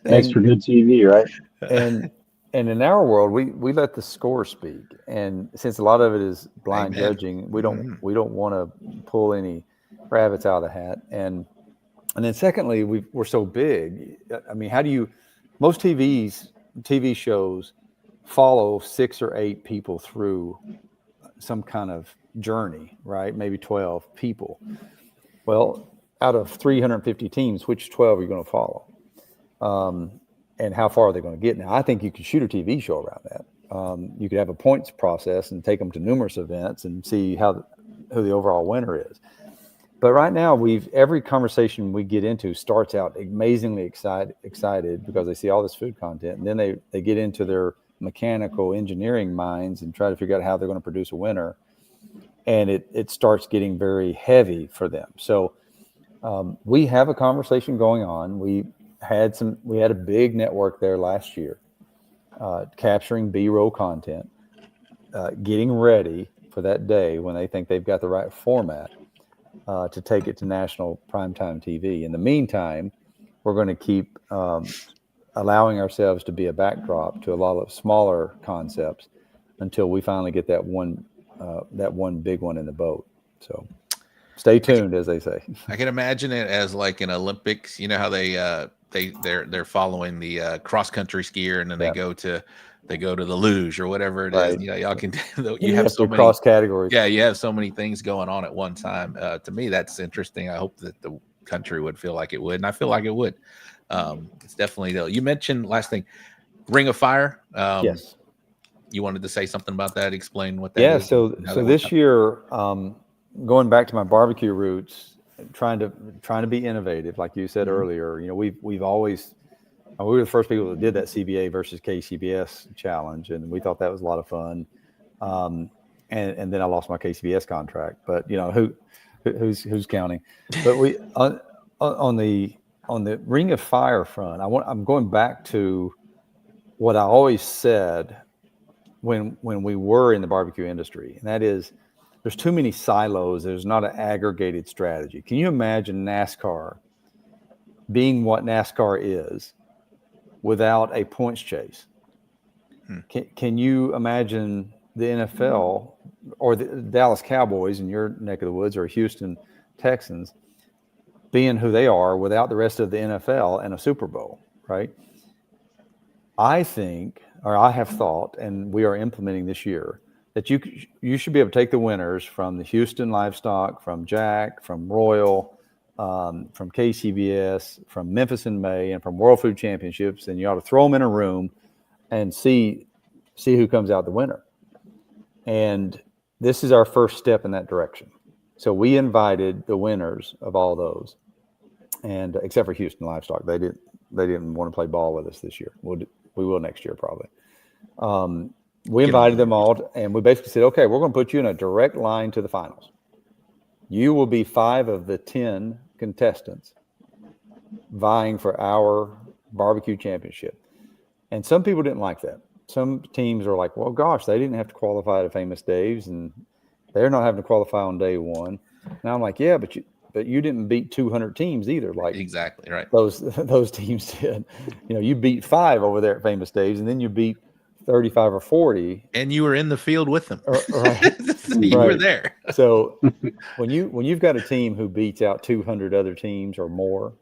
Makes for good TV, right? And in our world, we let the score speak. And since a lot of it is blind judging, we don't want to pull any rabbits out of the hat. And then secondly, we're so big. I mean, most TV shows follow 6 or 8 people through some kind of journey, right? Maybe 12 people. Well, out of 350 teams, which 12 are you going to follow? And how far are they going to get? Now, I think you could shoot a TV show around that. You could have a points process and take them to numerous events and see who the overall winner is. But right now, every conversation we get into starts out amazingly excited because they see all this food content, and then they get into their mechanical engineering minds and try to figure out how they're going to produce a winner, and it starts getting very heavy for them. So we have a conversation going on. We had a big network there last year, capturing B-roll content, getting ready for that day when they think they've got the right format. To take it to national primetime TV. In the meantime, we're going to keep allowing ourselves to be a backdrop to a lot of smaller concepts until we finally get that one big one in the boat. So stay tuned, as they say. I can imagine it as like an Olympics. You know how they're following the cross country skier, and then they go to the luge or whatever it is. Y'all can. You have so many cross categories. Yeah, you have so many things going on at one time. To me, that's interesting. I hope that the country would feel like it would, and I feel like it would. It's definitely. You mentioned last thing, Ring of Fire. Yes. You wanted to say something about that? Explain what that is. Yeah. So this year, going back to my barbecue roots, trying to be innovative, like you said earlier. We've always. We were the first people that did that CBA versus KCBS challenge, and we thought that was a lot of fun. And then I lost my KCBS contract, but who's counting? But we on the Ring of Fire front, I'm going back to what I always said when we were in the barbecue industry, and that is there's too many silos. There's not an aggregated strategy. Can you imagine NASCAR being what NASCAR is without a points chase? Can you imagine the NFL or the Dallas Cowboys in your neck of the woods or Houston Texans being who they are without the rest of the NFL and a Super Bowl, right? I think, or I have thought, and we are implementing this year, that you should be able to take the winners from the Houston Livestock, from Jack, from Royal, from KCBS, from Memphis in May, and from World Food Championships, and you ought to throw them in a room and see who comes out the winner. And this is our first step in that direction. So we invited the winners of all those, and except for Houston Livestock, they didn't want to play ball with us this year. We will next year probably. We invited them all, and we basically said, okay, we're going to put you in a direct line to the finals. You will be 5 of the 10 contestants vying for our barbecue championship. And some people didn't like that. Some teams are like, well, gosh, they didn't have to qualify to Famous Dave's, and they're not having to qualify on day one. Now I'm like, yeah, but you didn't beat 200 teams either. Like exactly right. Those teams did. You beat 5 over there at Famous Dave's, and then you beat 35 or 40, and you were in the field with them. Right. You were there. So when you've got a team who beats out 200 other teams or more,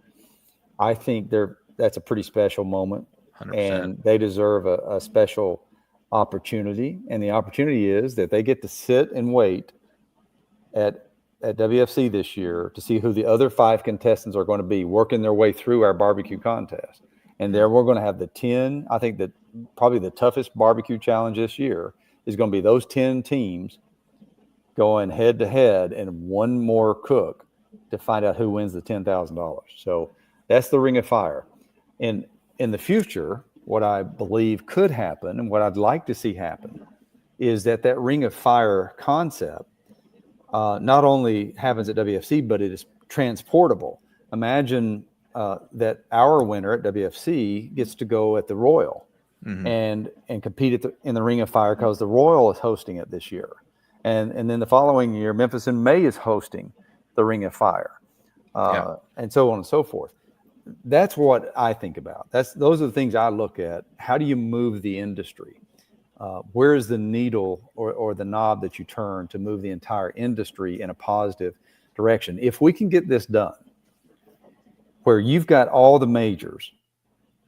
I think that's a pretty special moment. 100%. And they deserve a special opportunity. And the opportunity is that they get to sit and wait at at WFC this year to see who the other 5 contestants are going to be working their way through our barbecue contest. And there we're going to have the 10, I think that probably the toughest barbecue challenge this year is going to be those 10 teams going head to head and one more cook to find out who wins the $10,000. So that's the Ring of Fire. And in the future, what I believe could happen and what I'd like to see happen is that Ring of Fire concept not only happens at WFC, but it is transportable. Imagine that our winner at WFC gets to go at the Royal and compete in the Ring of Fire because the Royal is hosting it this year. And then the following year, Memphis in May is hosting the Ring of Fire, and so on and so forth. That's what I think about. Those are the things I look at. How do you move the industry? Where is the needle or the knob that you turn to move the entire industry in a positive direction? If we can get this done, where you've got all the majors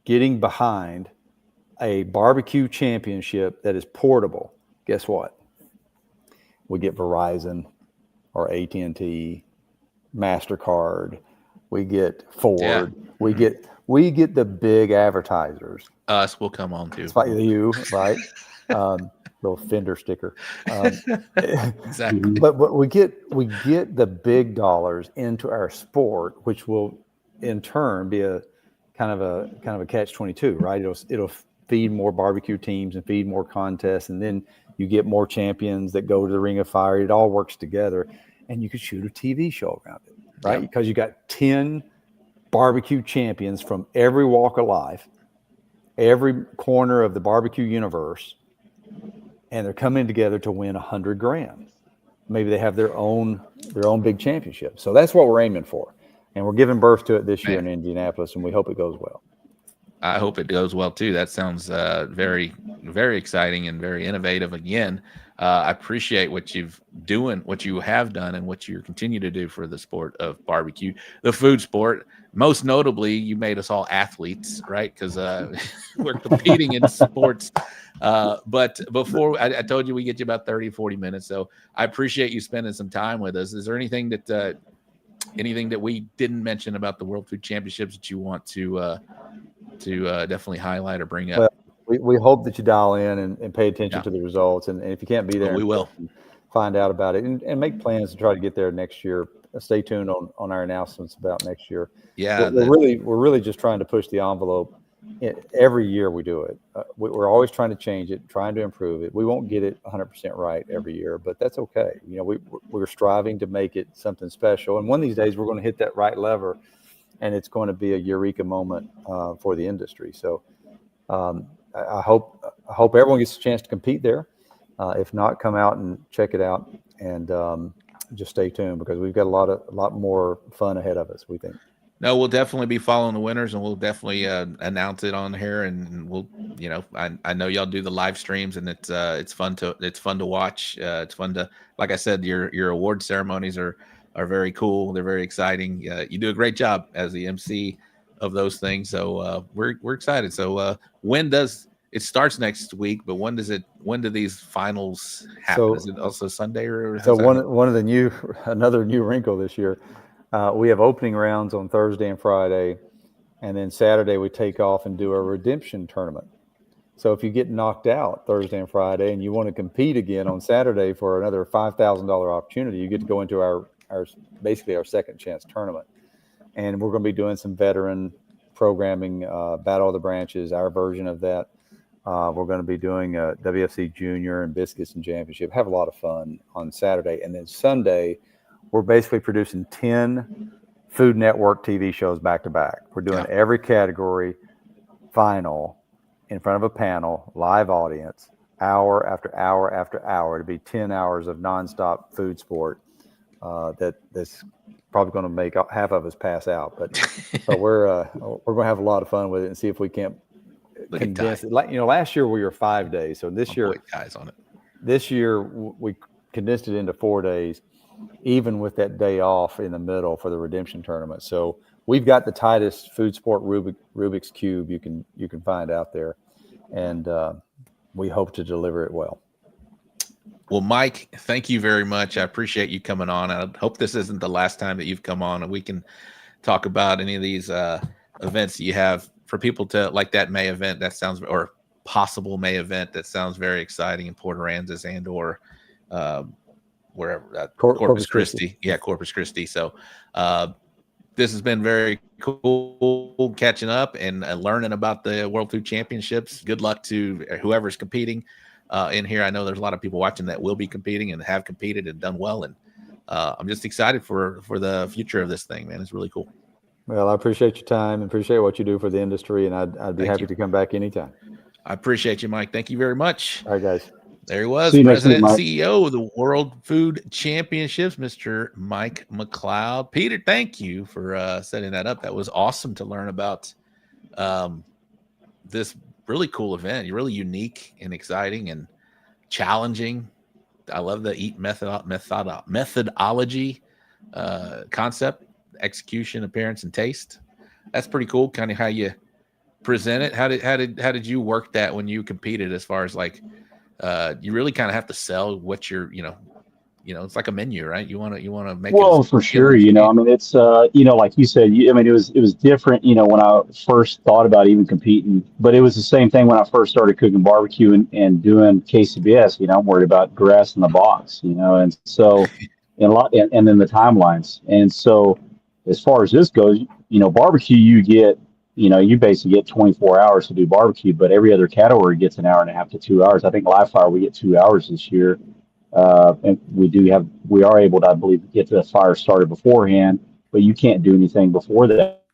getting behind a barbecue championship that is portable, guess what? We get Verizon or AT&T, MasterCard, we get Ford, we get the big advertisers. Us will come on too. It's like you, right? Little fender sticker. Exactly. But we get the big dollars into our sport, which will in turn be a kind of a catch-22, right? It'll feed more barbecue teams and feed more contests, and then you get more champions that go to the Ring of Fire. It all works together, and you could shoot a TV show around it, right? Because you got 10 barbecue champions from every walk of life, every corner of the barbecue universe, and they're coming together to win $100,000. Maybe they have their own big championship. So that's what we're aiming for, and we're giving birth to it this year in Indianapolis, and we hope it goes well. I hope it goes well too. That sounds very, very exciting and very innovative. Again, I appreciate what you have done, and what you continue to do for the sport of barbecue, the food sport. Most notably, you made us all athletes, right? Because we're competing in sports. But before I told you we get you about 30, 40 minutes. So I appreciate you spending some time with us. Is there anything that we didn't mention about the World Food Championships that you want to definitely highlight or bring up? Well, we hope that you dial in and pay attention to the results. And if you can't be there, we will find out about it and make plans to try to get there next year. Stay tuned on our announcements about next year. Yeah, we're really just trying to push the envelope. Every year we do it. We're always trying to change it, trying to improve it. We won't get it 100% right every year, but that's okay. You know, we're striving to make it something special. And one of these days we're going to hit that right lever, and it's going to be a eureka moment for the industry. So I hope everyone gets a chance to compete there. If not, come out and check it out, and just stay tuned, because we've got a lot more fun ahead of us, we think. No, we'll definitely be following the winners, and we'll definitely announce it on here. And we'll, I know y'all do the live streams, and it's fun to watch. It's fun to, like I said, your award ceremonies are very cool. They're very exciting. You do a great job as the MC of those things. So we're excited. So when does it starts next week? But when do these finals happen? So, is it also Sunday or? So another new wrinkle this year. We have opening rounds on Thursday and Friday, and then Saturday we take off and do a redemption tournament. So if you get knocked out Thursday and Friday and you want to compete again on Saturday for another $5,000 opportunity, you get to go into our basically our second chance tournament. And we're going to be doing some veteran programming, Battle of the Branches, our version of that. We're going to be doing WFC Junior and Biscuits and Championship. Have a lot of fun on Saturday. And then Sunday, we're basically producing 10 Food Network TV shows back to back. We're doing every category final in front of a panel, live audience, hour after hour after hour, to be 10 hours of nonstop food sport. That's probably going to make half of us pass out, but we're going to have a lot of fun with it and see if we can't condense it. Like, last year we were 5 days, so this year guys on it. This year we condensed it into 4 days, even with that day off in the middle for the redemption tournament. So we've got the tightest food sport Rubik's Cube you can find out there, and we hope to deliver it well. Well, Mike, thank you very much. I appreciate you coming on. I hope this isn't the last time that you've come on, and we can talk about any of these events that you have for people to like that May event. That sounds, or possible May event that sounds very exciting in Port Aransas and or wherever Corpus Christi. Yeah, Corpus Christi. So this has been very cool catching up and learning about the World Food Championships. Good luck to whoever's competing in here. I know there's a lot of people watching that will be competing and have competed and done well. And I'm just excited for the future of this thing, man. It's really cool. Well, I appreciate your time and appreciate what you do for the industry. And I'd be happy to come back anytime. I appreciate you, Mike. Thank you very much. All right, guys. There he was, President and CEO of the World Food Championships, Mr. Mike McCloud. Peter, thank you for setting that up. That was awesome to learn about this really cool event. You're really unique and exciting and challenging. I love the EAT methodology concept, execution, appearance, and taste. That's pretty cool. Kind of how you present it. How did you work that when you competed? As far as like, you really kind of have to sell what you're, it's like a menu, right? You want to make well, for sure. I mean, it's, like you said, I mean, it was different, when I first thought about even competing, but it was the same thing when I first started cooking barbecue and doing KCBS, I'm worried about grass in the box, and so, and then the timelines. And so as far as this goes, barbecue, you get, you basically get 24 hours to do barbecue, but every other category gets an hour and a half to 2 hours. I think live fire, we get 2 hours this year. And we are able to, I believe, get the fire started beforehand, but you can't do anything before that.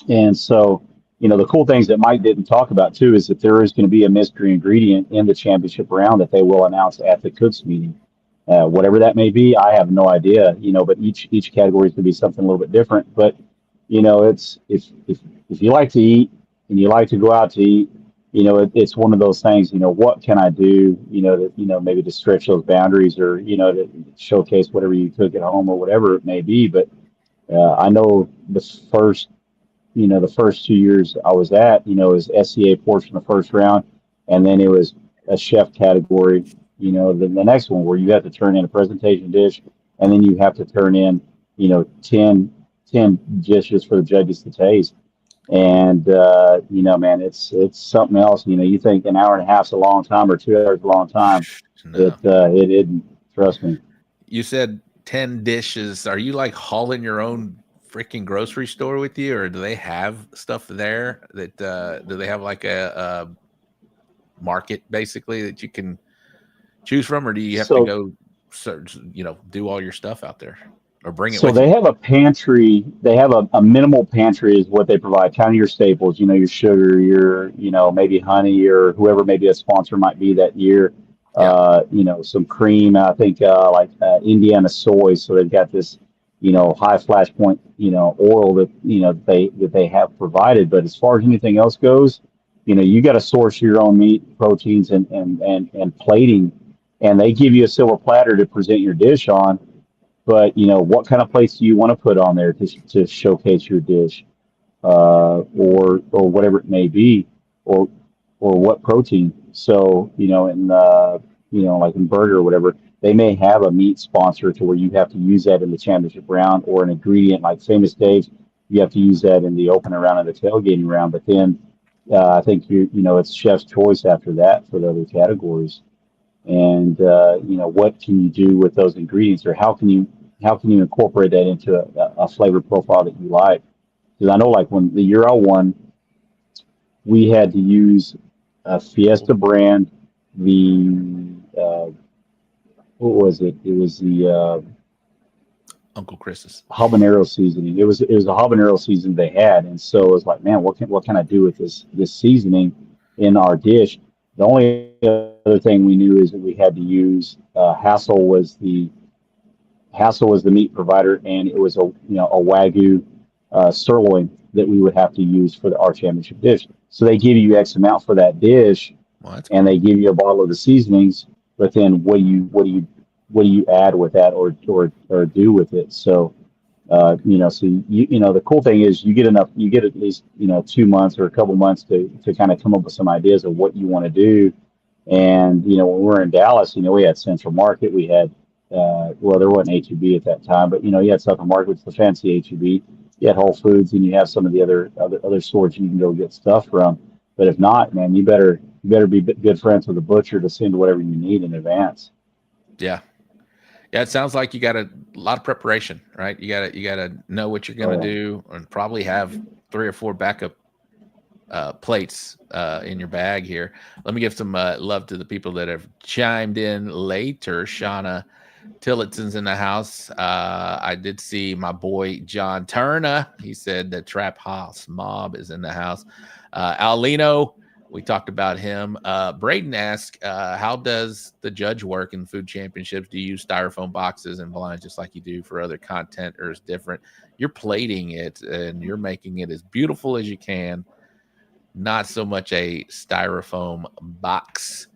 And so, the cool things that Mike didn't talk about too, is that there is going to be a mystery ingredient in the championship round that they will announce at the cooks meeting. Whatever that may be, I have no idea, but each category is going to be something a little bit different. But it's if you like to eat and you like to go out to eat, it's one of those things. What can I do? Maybe to stretch those boundaries, or to showcase whatever you cook at home or whatever it may be. But I know the first 2 years I was at, it was SCA portion the first round, and then it was a chef category. The next one where you have to turn in a presentation dish, and then you have to turn in 10 dishes for the judges to taste. And man, it's something else. You think an hour and a half is a long time, or 2 hours is a long time. No. It isn't. Trust me. You said 10 dishes. Are you like hauling your own freaking grocery store with you, or do they have stuff there that do they have like a market basically that you can choose from, or do you have to go do all your stuff out there? Or bring it. So they have a pantry. They have a minimal pantry is what they provide. Kind of your staples, your sugar, your maybe honey, or whoever maybe a sponsor might be that year. Yeah. Some cream. I think Indiana soy. So they've got this high flash point oil that they have provided. But as far as anything else goes, you got to source your own meat, proteins, and plating, and they give you a silver platter to present your dish on. But, what kind of plates do you want to put on there to showcase your dish, or whatever it may be, or what protein? So, like in burger or whatever, they may have a meat sponsor to where you have to use that in the championship round, or an ingredient like Famous Dave's, you have to use that in the opening round and the tailgating round. But then I think it's chef's choice after that for the other categories. And, what can you do with those ingredients, or how can you incorporate that into a flavor profile that you like? Because I know, like, when the year I won, we had to use a Fiesta brand, what was it? It was the Uncle Chris's habanero seasoning. It was a habanero seasoning they had, and so it was like, man, what can I do with this seasoning in our dish? The only other thing we knew is that we had to use Hassel was the meat provider, and it was a Wagyu sirloin that we would have to use for our championship dish. So they give you X amount for that dish, and they give you a bottle of the seasonings. But then what do you add with that or do with it? So so the cool thing is you get at least 2 months or a couple months to kind of come up with some ideas of what you want to do. And, you know, when we were in Dallas, you know, we had Central Market, we had, well, there wasn't H-E-B at that time, but, you know, you had Central Market, which is the fancy H-E-B. You had Whole Foods, and you have some of the other stores you can go get stuff from. But if not, man, you better be good friends with the butcher to send whatever you need in advance. Yeah. Yeah, it sounds like you got a lot of preparation, right? You gotta know what you're gonna do, and probably have 3 or 4 backup plates in your bag here. Let me give some love to the people that have chimed in later. Shauna Tillotson in the house. I did see my boy John Turner. He said the Trap House Mob is in the house. Alino, we talked about him. Braden asked, how does the judge work in food championships? Do you use styrofoam boxes and blinds just like you do for other content, or is it different? You're plating it and you're making it as beautiful as you can. Not so much a styrofoam box.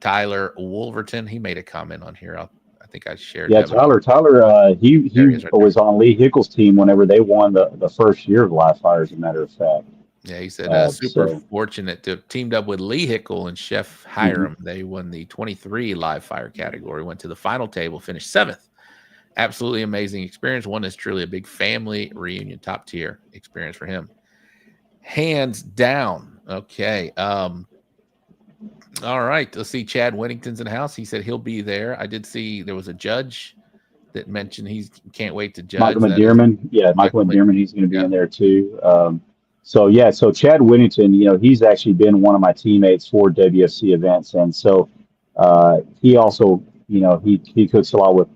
Tyler Wolverton, he made a comment on here. I think I shared. Yeah, Tyler, he was on Lee Hickle's team whenever they won the first year of Live Fire, as a matter of fact. Yeah, he said super fortunate to have teamed up with Lee Hickle and Chef Hiram. They won the 23 Live Fire category, went to the final table, finished 7th. Absolutely amazing experience. One is truly a big family reunion, top tier experience for him. Hands down. Okay. All right. Let's see. Chad Whittington's in the house. He said he'll be there. I did see there was a judge that mentioned he can't wait to judge. Michael McDearman. Yeah, Michael McDearman. He's going to be in there too. So Chad Whittington, you know, he's actually been one of my teammates for WFC events. And so he also, you know, he cooks a lot with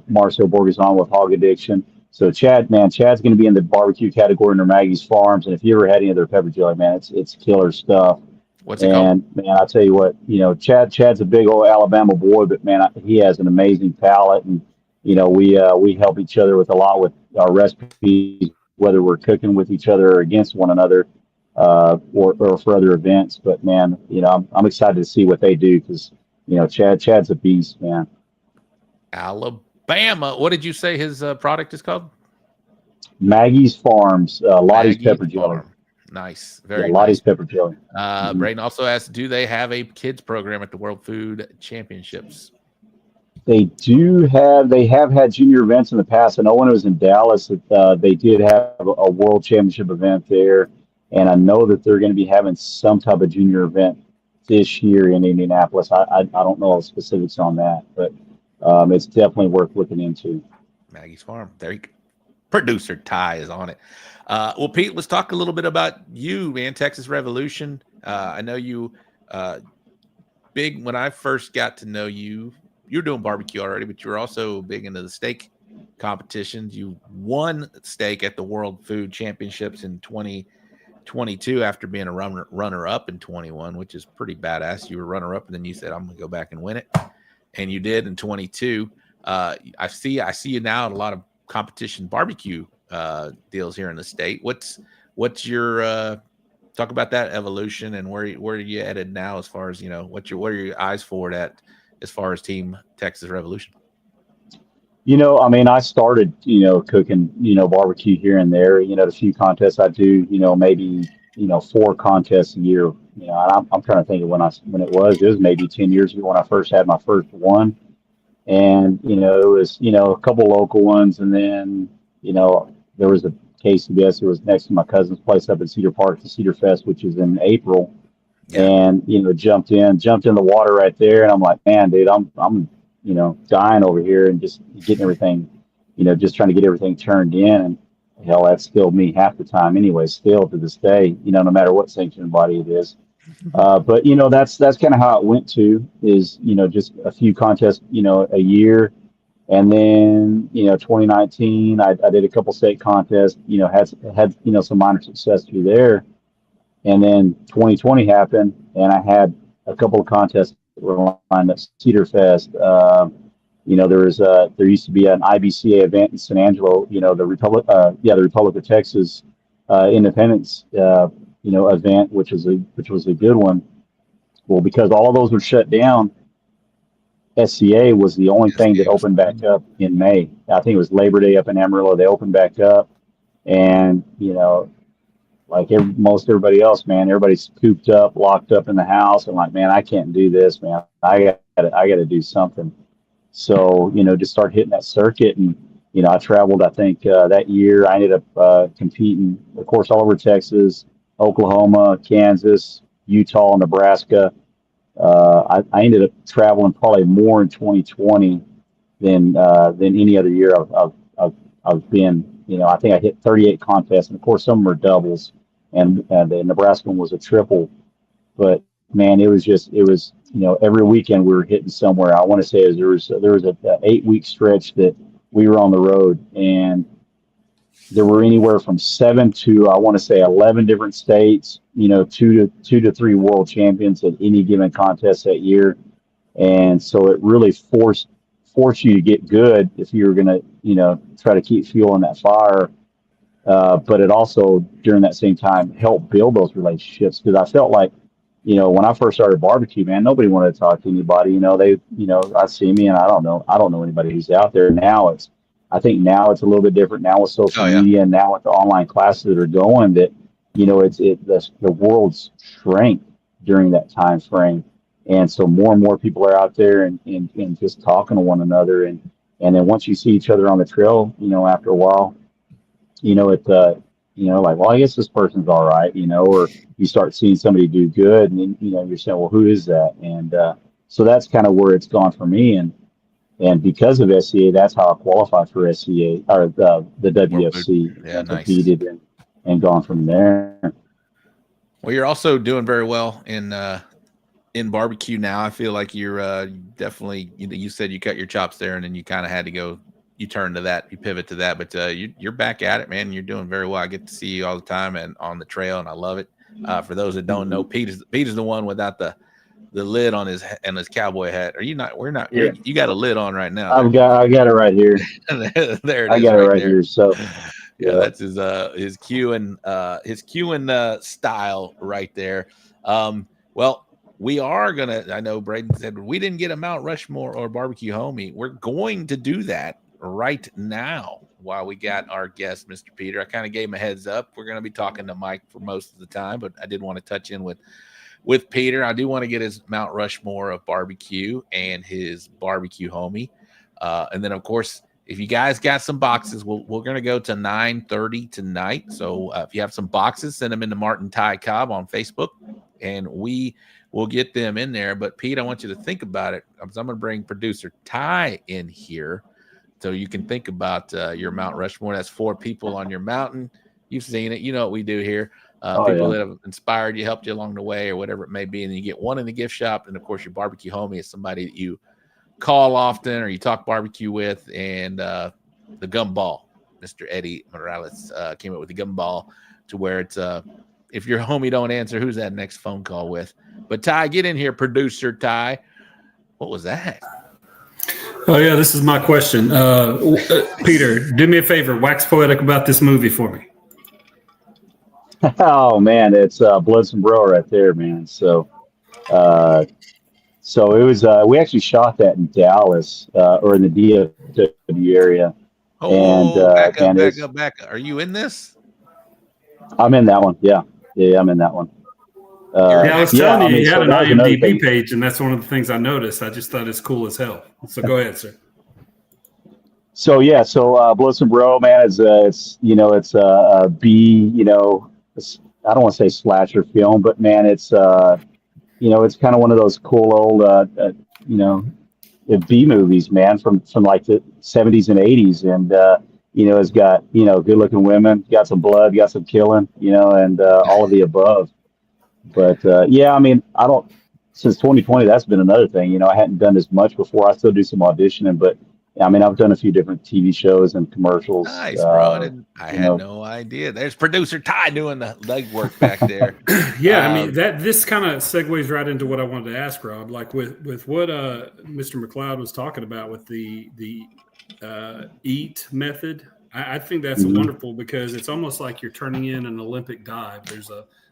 Marcel Borgeson with Hog Addiction. So Chad's going to be in the barbecue category under Maggie's Farms. And if you ever had any of their pepper jelly, man, it's killer stuff. What's it called? And man, I'll tell you what, you know, Chad's a big old Alabama boy, but man, he has an amazing palate. And, you know, we help each other with a lot with our recipes, whether we're cooking with each other or against one another, or for other events. But man, you know, I'm excited to see what they do, because, you know, Chad's a beast, man. Alabama. What did you say his product is called? Maggie's Farms, Lottie's Pepper Jelly. Nice. Very nice. Lottie's Pepper Jelly. Braden also asked, do they have a kids program at the World Food Championships? They have had junior events in the past. I know when it was in Dallas, they did have a world championship event there. And I know that they're going to be having some type of junior event this year in Indianapolis. I don't know the specifics on that, but it's definitely worth looking into. Maggie's Farm. There you go. Producer Ty is on it. Well, Pete, let's talk a little bit about you, man. Texas Revolution. I know you big when I first got to know you. You're doing barbecue already, but you're also big into the steak competitions. You won steak at the World Food Championships in 2022 after being a runner-up in 21, which is pretty badass. You were runner-up, and then you said, I'm going to go back and win it. And you did in 22. I see you now at a lot of competition barbecue deals here in the state. What's your talk about that evolution, and where are you headed now as far as, you know, what are your eyes forward at as far as Team Texas Revolution? You know, I mean, I started, you know, cooking, you know, barbecue here and there. You know, the few contests I do, you know, maybe, you know, 4 contests a year. You know, I'm trying to think of when it was maybe 10 years ago when I first had my first one. And, you know, it was, you know, a couple local ones. And then, you know, there was a KCBS. It was next to my cousin's place up in Cedar Park, the Cedar Fest, which is in April. Yeah. And, you know, jumped in the water right there. And I'm like, man, dude, I'm, you know, dying over here and just getting everything, you know, just trying to get everything turned in. And hell, that's still me half the time anyway, still to this day, you know, no matter what sanctioning body it is. But, you know, that's kind of how it went to is, you know, just a few contests, you know, a year. And then, you know, 2019, I did a couple state contests, you know, had, you know, some minor success through there. And then 2020 happened, and I had a couple of contests that were lined up. Cedar Fest, you know, there used to be an IBCA event in San Angelo, you know, the Republic of Texas Independence, you know, event, which was a good one. Well, because all of those were shut down, SCA was the only thing that opened back up in May. I think it was Labor Day up in Amarillo. They opened back up, and, you know, like most everybody else, man, everybody's cooped up, locked up in the house. And like, man, I can't do this, man. I got to do something. So, just start hitting that circuit. And, I traveled, I think that year I ended up competing, of course, all over Texas, Oklahoma, Kansas, Utah, Nebraska. I ended up traveling probably more in 2020 than any other year I've been. I think I hit 38 contests, and of course some were doubles, and the Nebraska one was a triple. But man, it was every weekend we were hitting somewhere. I want to say there was a 8-week stretch that we were on the road, and there were anywhere from 7 to, I want to say, 11 different states. 2 to 3 world champions at any given contest that year, and so it really forced you to get good if you were going to try to keep fueling that fire. But it also, during that same time, helped build those relationships, because I felt like, when I first started barbecue, man, nobody wanted to talk to anybody. I see me and I don't know anybody who's out there. I think now it's a little bit different now with social media, and now with the online classes that are going, that, the world's shrank during that time frame. And so more and more people are out there and just talking to one another. And then once you see each other on the trail, after a while, like, well, I guess this person's all right, or you start seeing somebody do good, and then, you're saying, well, who is that? And so that's kind of where it's gone for me. And because of SCA, that's how I qualified for SCA, or the WFC, and competed and gone from there. Well, you're also doing very well in barbecue now. I feel like you're definitely, you said you cut your chops there, and then you kind of had to go, you turn to that, you pivot to that, but you're back at it, man. You're doing very well. I get to see you all the time and on the trail, and I love it. For those that don't know, Pete is the one without the lid on his cowboy hat. Are you not? We're not. Yeah. You got a lid on right now. I got it right here. There it is. I got it right here. So yeah, that's his cueing style right there. Well, we are gonna. I know Braden said we didn't get a Mount Rushmore or barbecue homie. We're going to do that right now while we got our guest, Mr. Peter. I kind of gave him a heads up. We're going to be talking to Mike for most of the time, but I did want to touch in with Peter. I do want to get his Mount Rushmore of barbecue and his barbecue homie. And then, of course, if you guys got some boxes, we're going to go to 9:30 tonight. So if you have some boxes, send them into Martin Ty Cobb on Facebook, and we will get them in there. But, Pete, I want you to think about it. I'm going to bring producer Ty in here so you can think about your Mount Rushmore. That's 4 people on your mountain. You've seen it. You know what we do here. People that have inspired you, helped you along the way, or whatever it may be. And then you get one in the gift shop. And, of course, your barbecue homie is somebody that you call often or you talk barbecue with. And the gumball, Mr. Eddie Morales came up with the gumball to where it's if your homie don't answer, who's that next phone call with? But, Ty, get in here, producer Ty. What was that? Oh, yeah, this is my question. Peter, do me a favor. Wax poetic about this movie for me. Oh, man, it's Bloods and Bro right there, man. So it was we actually shot that in Dallas or in the DFW area. Oh, and back up. Are you in this? I'm in that one. Yeah, I'm in that one. I was telling you, you had an IMDb page, and that's one of the things I noticed. I just thought it's cool as hell. So go ahead, sir. So Bloods and Bro, man, it's a B, I don't want to say slasher film, but man, it's it's kind of one of those cool old B movies, man, from like the 70s and 80s, and it's got good looking women, got some blood, got some killing, and all of the above. But since 2020, that's been another thing. I hadn't done as much before. I still do some auditioning, but I've done a few different TV shows and commercials. Nice, bro. I had no idea. There's producer Ty doing the legwork back there. Yeah, this kind of segues right into what I wanted to ask, Rob. Like with what Mr. McCloud was talking about with the EAT method. I think that's wonderful, because it's almost like you're turning in an Olympic dive.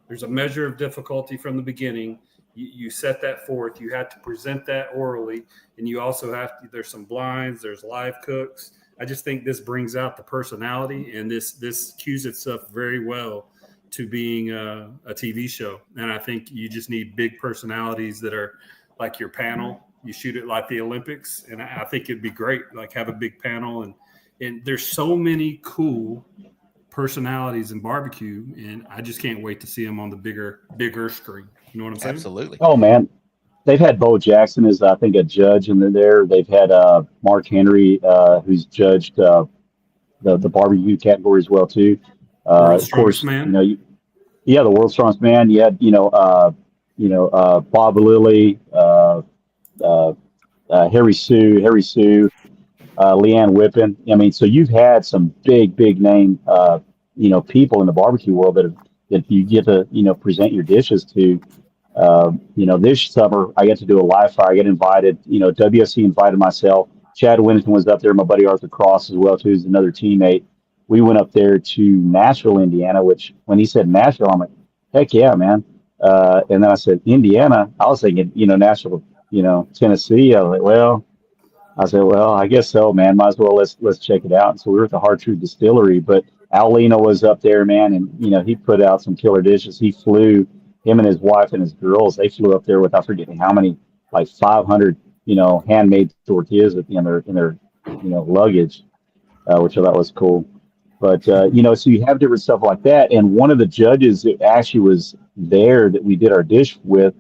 There's a measure of difficulty from the beginning. You set that forth. You have to present that orally, and you also there's some blinds, there's live cooks. I just think this brings out the personality, and this cues itself very well to being a TV show. And I think you just need big personalities that are like your panel. You shoot it like the Olympics, and I think it'd be great. Like have a big panel, and there's so many cool personalities in barbecue, and I just can't wait to see them on the bigger screen. You know what I'm saying? Absolutely. Oh man, they've had Bo Jackson as I think a judge in there. They've had Mark Henry, who's judged the barbecue category as well too. Of course, man. the world's strongest man. You had Bob Lilly, Harry Sue, Leanne Whippen. I mean, so you've had some big name, people in the barbecue world that you get to, present your dishes to. This summer I got to do a live fire. I got invited, WFC invited myself. Chad Winnington was up there. My buddy Arthur Cross as well, too, who's another teammate. We went up there to Nashville, Indiana, which when he said Nashville, I'm like, heck yeah, man. And then I said, Indiana. I was thinking, Nashville, Tennessee. I was like, well, I guess so, man. Might as well let's check it out. And so we were at the Hard Truth Distillery, but Al Lino was up there, man, and he put out some killer dishes. He flew, him and his wife and his girls, they flew up there with I forget how many, like 500, handmade tortillas in their luggage, which I thought was cool. But so you have different stuff like that. And one of the judges that actually was there that we did our dish with,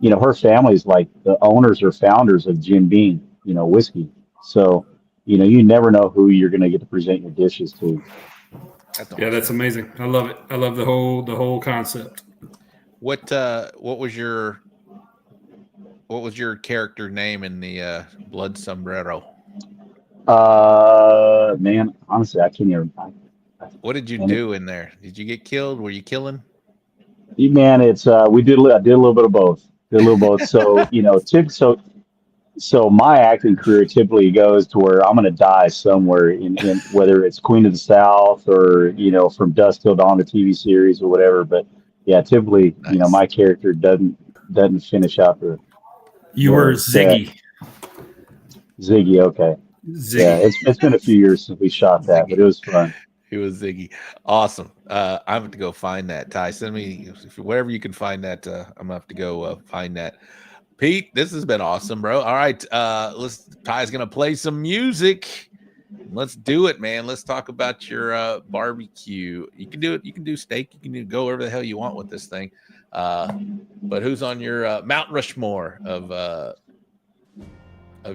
her family's like the owners or founders of Jim Beam, whiskey. So, you never know who you're going to get to present your dishes to. That's amazing. I love it. I love the whole concept. What was your character name in the Blood Sombrero? Man, honestly, I can't even. What did you do in there? Did you get killed? Were you killing? Man, it's I did a little bit of both. So so my acting career typically goes to where I'm going to die somewhere in whether it's Queen of the South or From Dusk Till Dawn, the TV series or whatever. But yeah, typically my character doesn't finish out the. You were Ziggy. Ziggy, okay. Ziggy. Yeah, it's been a few years since we shot that, but it was fun. He was Ziggy. Awesome. I'm going to go find that. Ty, send me wherever you can find that. I'm going to have to go find that. Pete, this has been awesome, bro. All right. Ty's going to play some music. Let's do it, man. Let's talk about your barbecue. You can do it. You can do steak. You can go wherever the hell you want with this thing. But who's on your Mount Rushmore of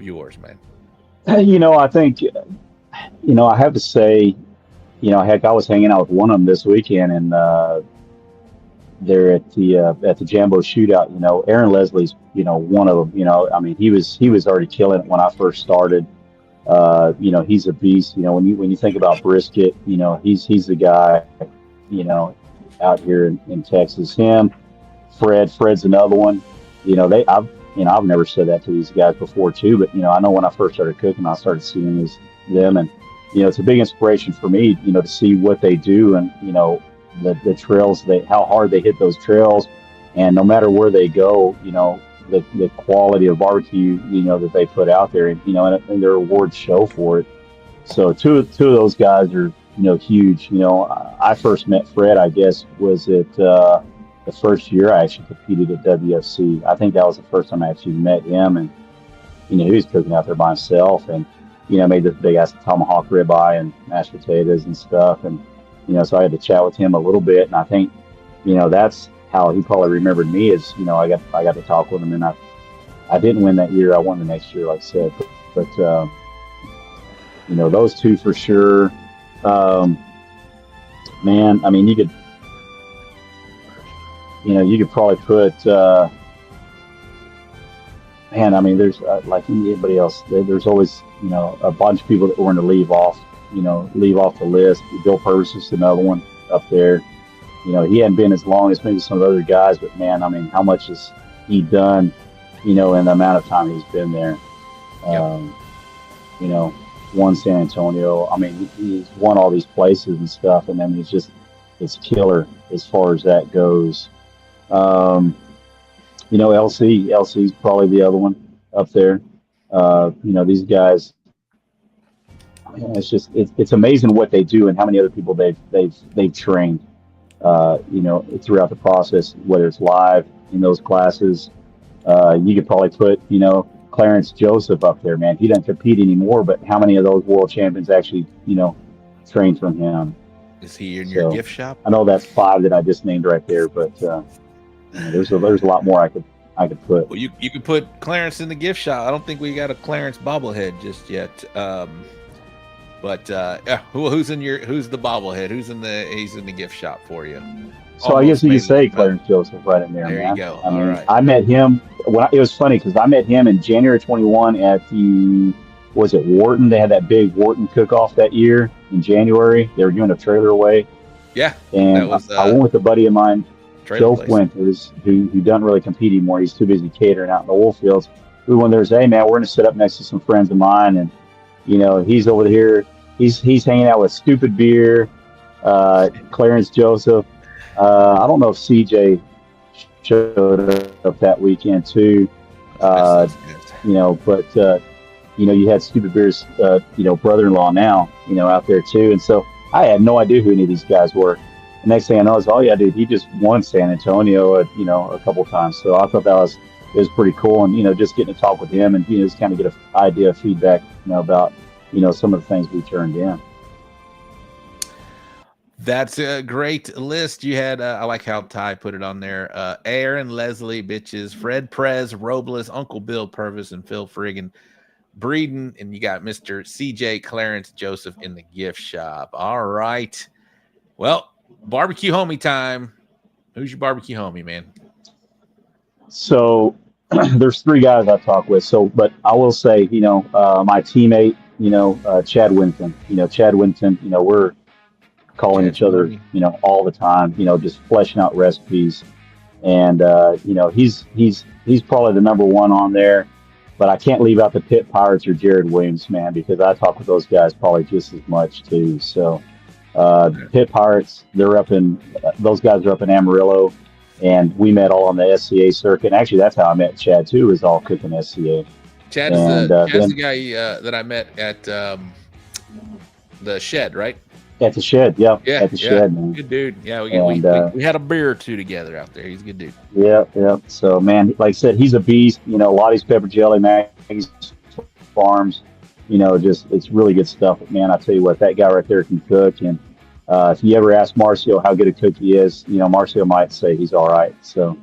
yours, man? I think, I have to say, heck, I was hanging out with one of them this weekend, and they're at the Jambo Shootout. Aaron Leslie's, one of them. I mean, he was already killing it when I first started. He's a beast. When you think about brisket, he's the guy, out here in Texas. Him, Fred's another one. I've never said that to these guys before too, but I know when I first started cooking, I started seeing them, and it's a big inspiration for me, to see what they do, and the trails, how hard they hit those trails, and no matter where they go, the quality of barbecue, that they put out there, and their awards show for it. So two of those guys are, huge. I first met Fred, I guess, was it the first year I actually competed at WFC. I think that was the first time I actually met him, and he was cooking out there by himself, and made this big ass tomahawk ribeye and mashed potatoes and stuff, and so I had to chat with him a little bit, and I think that's how he probably remembered me, is I got to talk with him, and I didn't win that year. I won the next year, like I said, but those two for sure. Man, I mean, you could probably put, man, I mean, there's like anybody else, there's always, a bunch of people that want to leave off the list. Bill Purvis is another one up there. He hadn't been as long as maybe some of the other guys, but man, I mean, how much has he done, in the amount of time he's been there? Won San Antonio. I mean, he's won all these places and stuff, and then it's killer as far as that goes. LC's probably the other one up there. These guys, man, it's amazing what they do and how many other people they've trained. throughout the process, whether it's live in those classes. You could probably put, Clarence Joseph up there, man. He doesn't compete anymore, but how many of those world champions actually, train from him? Is he in your gift shop? I know that's 5 that I just named right there, but there's a lot more I could put. Well, you could put Clarence in the gift shop. I don't think we got a Clarence bobblehead just yet. Who's the bobblehead? He's in the gift shop for you. So I guess you could say Clarence Joseph right in there, man. There you go. I mean, all right. I met him. It was funny because I met him in January 21 at was it Wharton? They had that big Wharton cook-off that year in January. They were doing a trailer away. Yeah. And I went with a buddy of mine, Joe Fuentes, who doesn't really compete anymore. He's too busy catering out in the oil fields. We went there and said, hey, man, we're going to sit up next to some friends of mine. And, he's over here. He's hanging out with Stupid Beer, Clarence Joseph. I don't know if CJ showed up that weekend too. But you had Stupid Beer's brother-in-law now, out there too. And so I had no idea who any of these guys were. The next thing I know is, oh yeah, dude, he just won San Antonio, a couple times. So I thought it was pretty cool, and just getting to talk with him and just kind of get an idea of feedback, about some of the things we turned in. That's a great list. You had, I like how Ty put it on there. Aaron, Leslie, Bitches, Fred Prez, Robles, Uncle Bill Purvis, and Phil Friggin Breeden. And you got Mr. CJ Clarence Joseph in the gift shop. All right. Well, barbecue homie time. Who's your barbecue homie, man? So there's 3 guys I talk with. But I will say, my teammate, Chad Winton. Chad Winton, we're calling each other, all the time, just fleshing out recipes. And, he's probably the number 1 on there, but I can't leave out the Pit Pirates or Jared Williams, man, because I talk with those guys probably just as much too. So, Pit Pirates, those guys are up in Amarillo, and we met all on the SCA circuit. And actually, that's how I met Chad too, is all cooking SCA. Chad's the guy that I met at the shed, right? At the shed, yeah. At the shed, man. Good dude. Yeah, we had a beer or 2 together out there. He's a good dude. Yeah. So, man, like I said, he's a beast. Lottie's Pepper Jelly, Maggie's Farms. It's really good stuff. But, man, I tell you what, that guy right there can cook. And if you ever ask Marcio how good a cook he is, Marcio might say he's all right. So,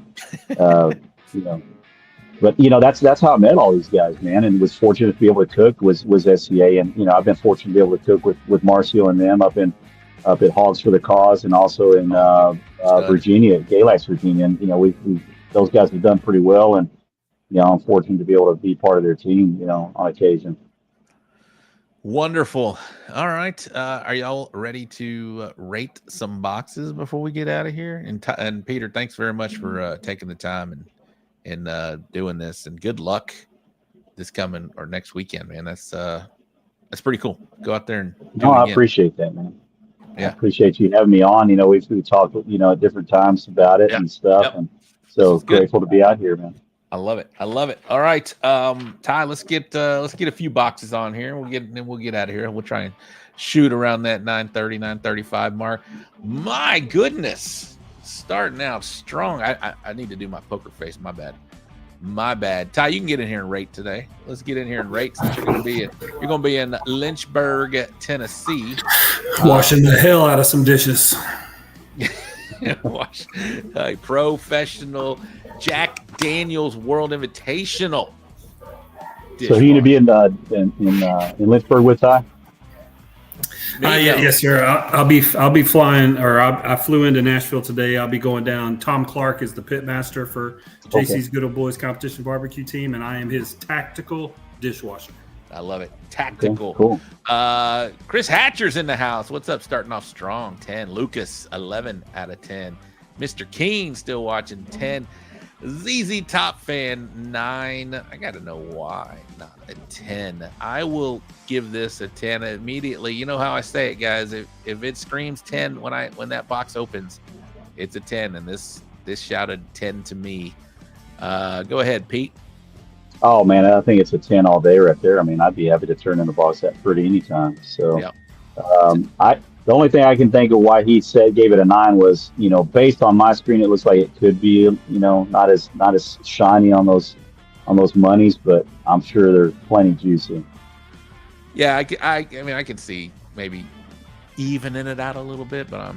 But that's how I met all these guys, man, and was fortunate to be able to cook was SCA, and I've been fortunate to be able to cook with Marcio and them up at Hogs for the Cause, and also in Virginia, at Galax, Virginia, and we those guys have done pretty well, and I'm fortunate to be able to be part of their team, on occasion. Wonderful. All right, are y'all ready to rate some boxes before we get out of here? And Peter, thanks very much for taking the time and doing this, and good luck this coming or next weekend, man. That's pretty cool. Go out there and do it I again. appreciate that, man. Yeah. I appreciate you having me on. We've talked, at different times about it and stuff. And so grateful to be out here, man. I love it. All right. Ty, let's get a few boxes on here. We'll get out of here. We'll try and shoot around that 9:30, 9:35 mark. My goodness. Starting out strong. I need to do my poker face. My bad. Ty, you can get in here and rate today. Let's get in here and rate, since you're going to be in Lynchburg, Tennessee, washing the hell out of some dishes. Professional Jack Daniels World Invitational. So you're going to be in Lynchburg with Ty? Yes, sir. I'll be flying, or I flew into Nashville today. I'll be going down. Tom Clark is the pit master for JC's Good Old Boys Competition Barbecue Team, and I am his tactical dishwasher. I love it. Tactical. Cool. Chris Hatcher's in the house. What's up? Starting off strong. 10. Lucas, 11 out of 10. Mr. Keen still watching. 10. ZZ Top Fan, 9. I got to know why not a 10. I will give this a 10 immediately. You know how I say it, guys. If it screams 10 when that box opens, it's a 10. And this shouted 10 to me. Go ahead, Pete. Oh man, I think it's a 10 all day right there. I mean, I'd be happy to turn in the box that pretty anytime. So, The only thing I can think of why he gave it a 9 was, based on my screen, it looks like it could be, not as shiny on those monies, but I'm sure they're plenty juicy. Yeah, I mean, I can see maybe evening it out a little bit, but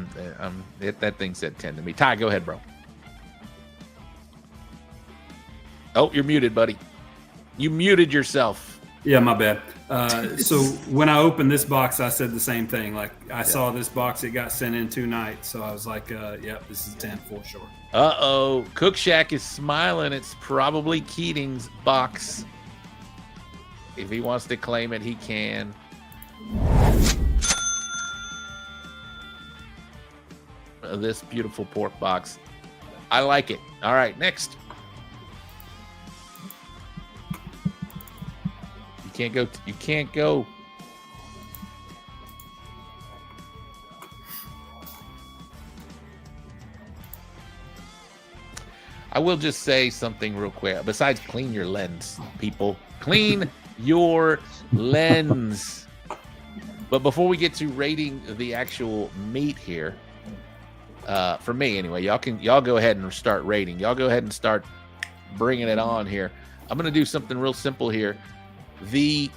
that thing said 10 to me. Ty, go ahead, bro. Oh, you're muted, buddy. You muted yourself. Yeah, my bad. So when I opened this box, I said the same thing. Like, I saw this box, it got sent in 2 nights. So I was like, yep, this is 10 for sure. Uh-oh. Cook Shack is smiling. It's probably Keating's box. If he wants to claim it, he can. This beautiful pork box. I like it. All right, next. You can't go. I will just say something real quick. Besides, clean your lens, people. Clean your lens. But before we get to rating the actual meat here, for me anyway, y'all go ahead and start rating. Y'all go ahead and start bringing it on here. I'm going to do something real simple here. The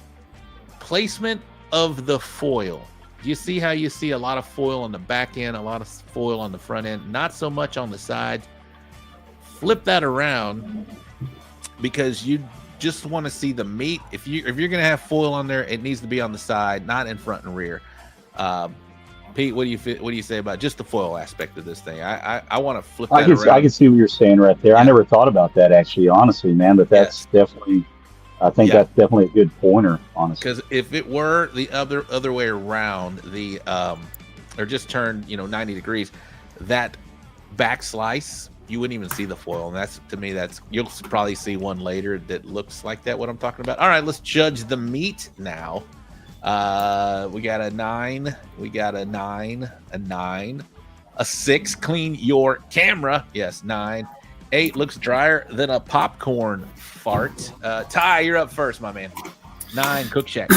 placement of the foil. Do you see how you see a lot of foil on the back end, a lot of foil on the front end, not so much on the sides? Flip that around, because you just want to see the meat. If you're going to have foil on there, it needs to be on the side, not in front and rear. Pete, what do you say about just the foil aspect of this thing? I want to flip that around. I can see what you're saying right there. Yeah. I never thought about that, actually, honestly, man. But that's definitely. I think that's definitely a good pointer, honestly. Because if it were the other way around, or just turned 90 degrees, that back slice, you wouldn't even see the foil, and that's, to me, you'll probably see one later that looks like that. What I'm talking about. All right, let's judge the meat now. We got a 9. We got a 9. A 9. A 6. Clean your camera. Yes, 9. 8 looks drier than a popcorn fart. Ty, you're up first, my man. 9, Cook Shack.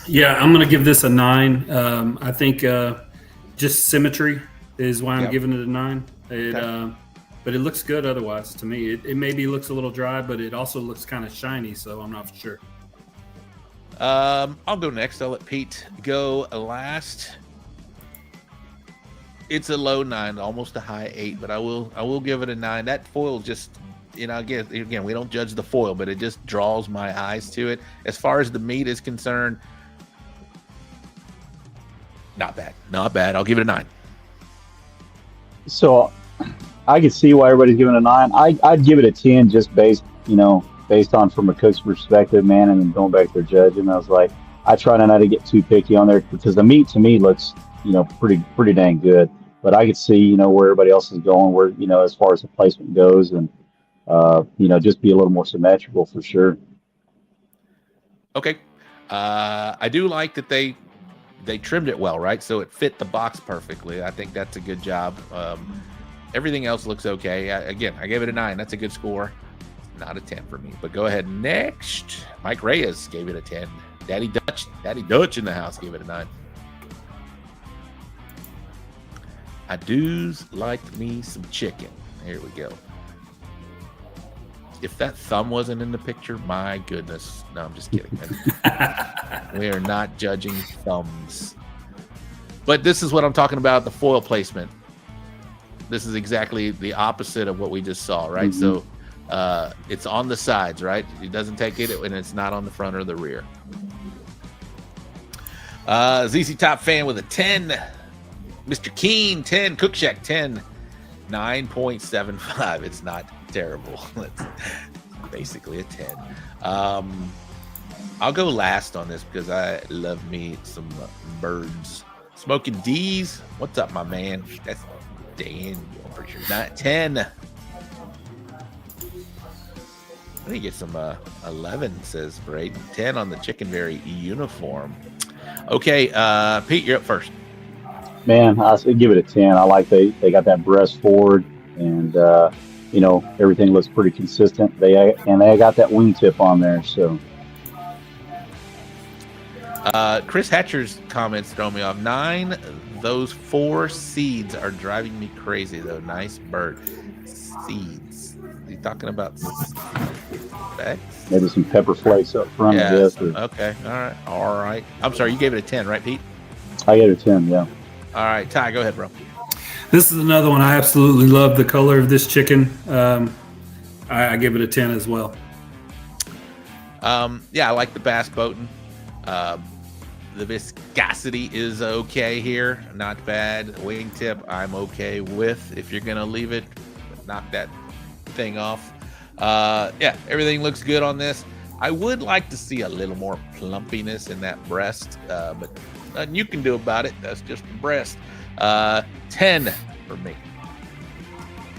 Yeah, I'm going to give this a 9. I think just symmetry is why I'm giving it a 9. But it looks good otherwise to me. It maybe looks a little dry, but it also looks kind of shiny, so I'm not for sure. I'll go next. I'll let Pete go last. It's a low 9, almost a high 8, but I will give it a 9. That foil just, again, we don't judge the foil, but it just draws my eyes to it. As far as the meat is concerned, not bad. I'll give it a 9. So I can see why everybody's giving it a 9. I'd give it a 10 just based on from a cook's perspective, man, and then going back to their judging. I was like, I try not to get too picky on there, because the meat to me looks, pretty dang good. But I could see, where everybody else is going, where, as far as the placement goes, and, just be a little more symmetrical for sure. Okay. I do like that they trimmed it well, right? So it fit the box perfectly. I think that's a good job. Everything else looks okay. I gave it a 9. That's a good score. Not a 10 for me, but go ahead. Next, Mike Reyes gave it a 10. Daddy Dutch in the house gave it a 9. I do's like me some chicken. Here we go. If that thumb wasn't in the picture, my goodness. No, I'm just kidding. We are not judging thumbs. But this is what I'm talking about, the foil placement. This is exactly the opposite of what we just saw, right? Mm-hmm. So it's on the sides, right? It doesn't take it, and it's not on the front or the rear. ZZ Top Fan with a 10. Mr. Keen, 10. Cook Shack, 10. 9.75. It's not terrible. It's basically a 10. I'll go last on this because I love me some birds. Smoking D's. What's up, my man? That's Daniel for sure. Not 10. I think get some 11, says Braden. 10 on the Chickenberry uniform. Okay, Pete, you're up first. Man, I say give it a 10. I like they got that breast forward, and everything looks pretty consistent. They got that wingtip on there, so. Chris Hatcher's comments throw me off. 9, those 4 seeds are driving me crazy, though. Nice bird. Seeds. Are you talking about specs? Maybe some pepper flakes up front, Yeah. I guess. Okay. All right. I'm sorry. You gave it a 10, right, Pete? I gave it a 10, yeah. All right. Ty, go ahead, bro. This is another one. I absolutely love the color of this chicken. I give it a 10 as well. Yeah, I like the bass boating. The viscosity is okay here. Not bad. Wingtip, I'm okay with. If you're going to leave it, knock that thing off. Yeah, everything looks good on this. I would like to see a little more plumpiness in that breast, but nothing you can do about it. That's just the breast. 10 for me.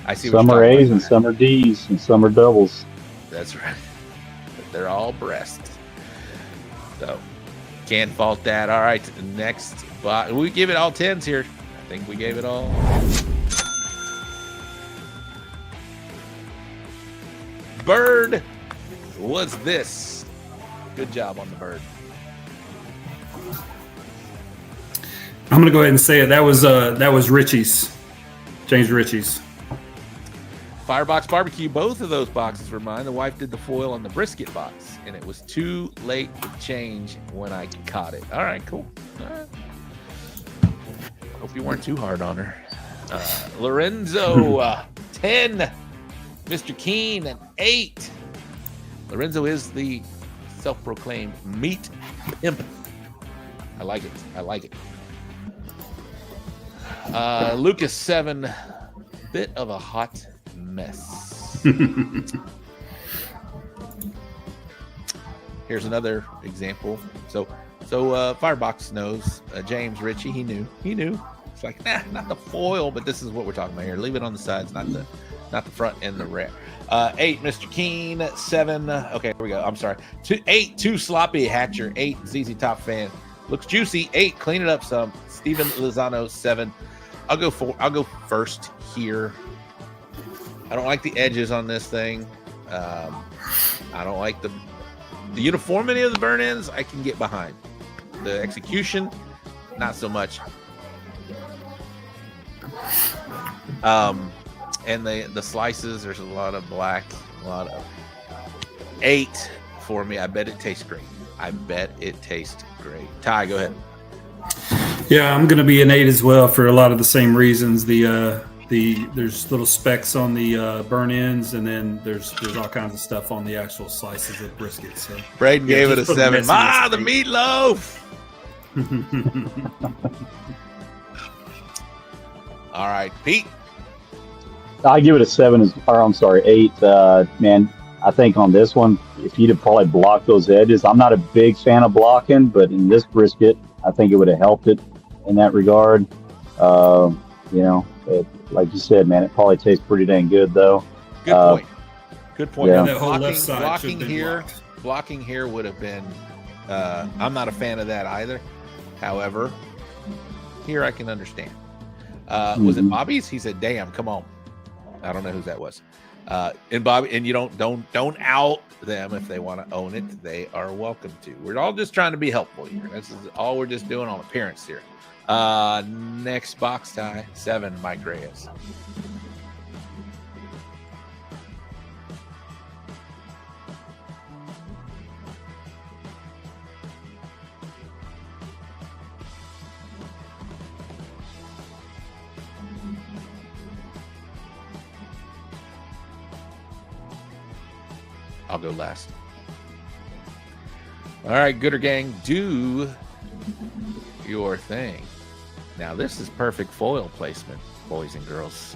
I see. Some are A's and some are D's and some are doubles. That's right. But they're all breast. So can't fault that. All right, next box. We give it all 10s here. I think we gave it all. Bird. What's this? Good job on the bird. I'm going to go ahead and say it. That was Richie's. James Ritchie's. Firebox Barbecue, both of those boxes were mine. The wife did the foil on the brisket box, and it was too late to change when I caught it. All right, cool. All right. Hope you weren't too hard on her. Lorenzo, 10. Mr. Keen, an 8. Lorenzo is the self-proclaimed meat pimp. I like it. I like it. Lucas, 7. Bit of a hot mess. Here's another example. So Firebox knows James Ritchie. He knew. It's like, not the foil, but this is what we're talking about here. Leave it on the sides, not the front and the rear. 8, Mr. Keen. 7. Okay, here we go. I'm sorry. 8, too sloppy. Hatcher. 8, ZZ Top Fan. Looks juicy. 8, clean it up some. Steven Lozano. 7. I'll go first here. I don't like the edges on this thing. I don't like the uniformity of the burn ends. I can get behind. The execution, not so much. And the slices, there's a lot of black, a lot of 8 for me. I bet it tastes great. Ty, go ahead. Yeah, I'm going to be an 8 as well for a lot of the same reasons. There's little specks on the burn ends, and then there's all kinds of stuff on the actual slices of brisket. So Braden gave it a 7. The meatloaf. All right, Pete. I give it a 7. I'm sorry, 8. Man, I think on this one, if you'd have probably blocked those edges, I'm not a big fan of blocking, but in this brisket, I think it would have helped it in that regard. Like you said, man, it probably tastes pretty dang good, though. Good point. Yeah. That whole left side Blocking here would have been. I'm not a fan of that either. However, here I can understand. Was it Bobby's? He said, "Damn, come on." I don't know who that was. And Bobby, and you don't out them if they want to own it. They are welcome to. We're all just trying to be helpful here. This is all we're just doing on appearance here. Next box, Ty. 7, Mike Reyes. I'll go last. All right, Gooder Gang, do your thing. Now, this is perfect foil placement, boys and girls.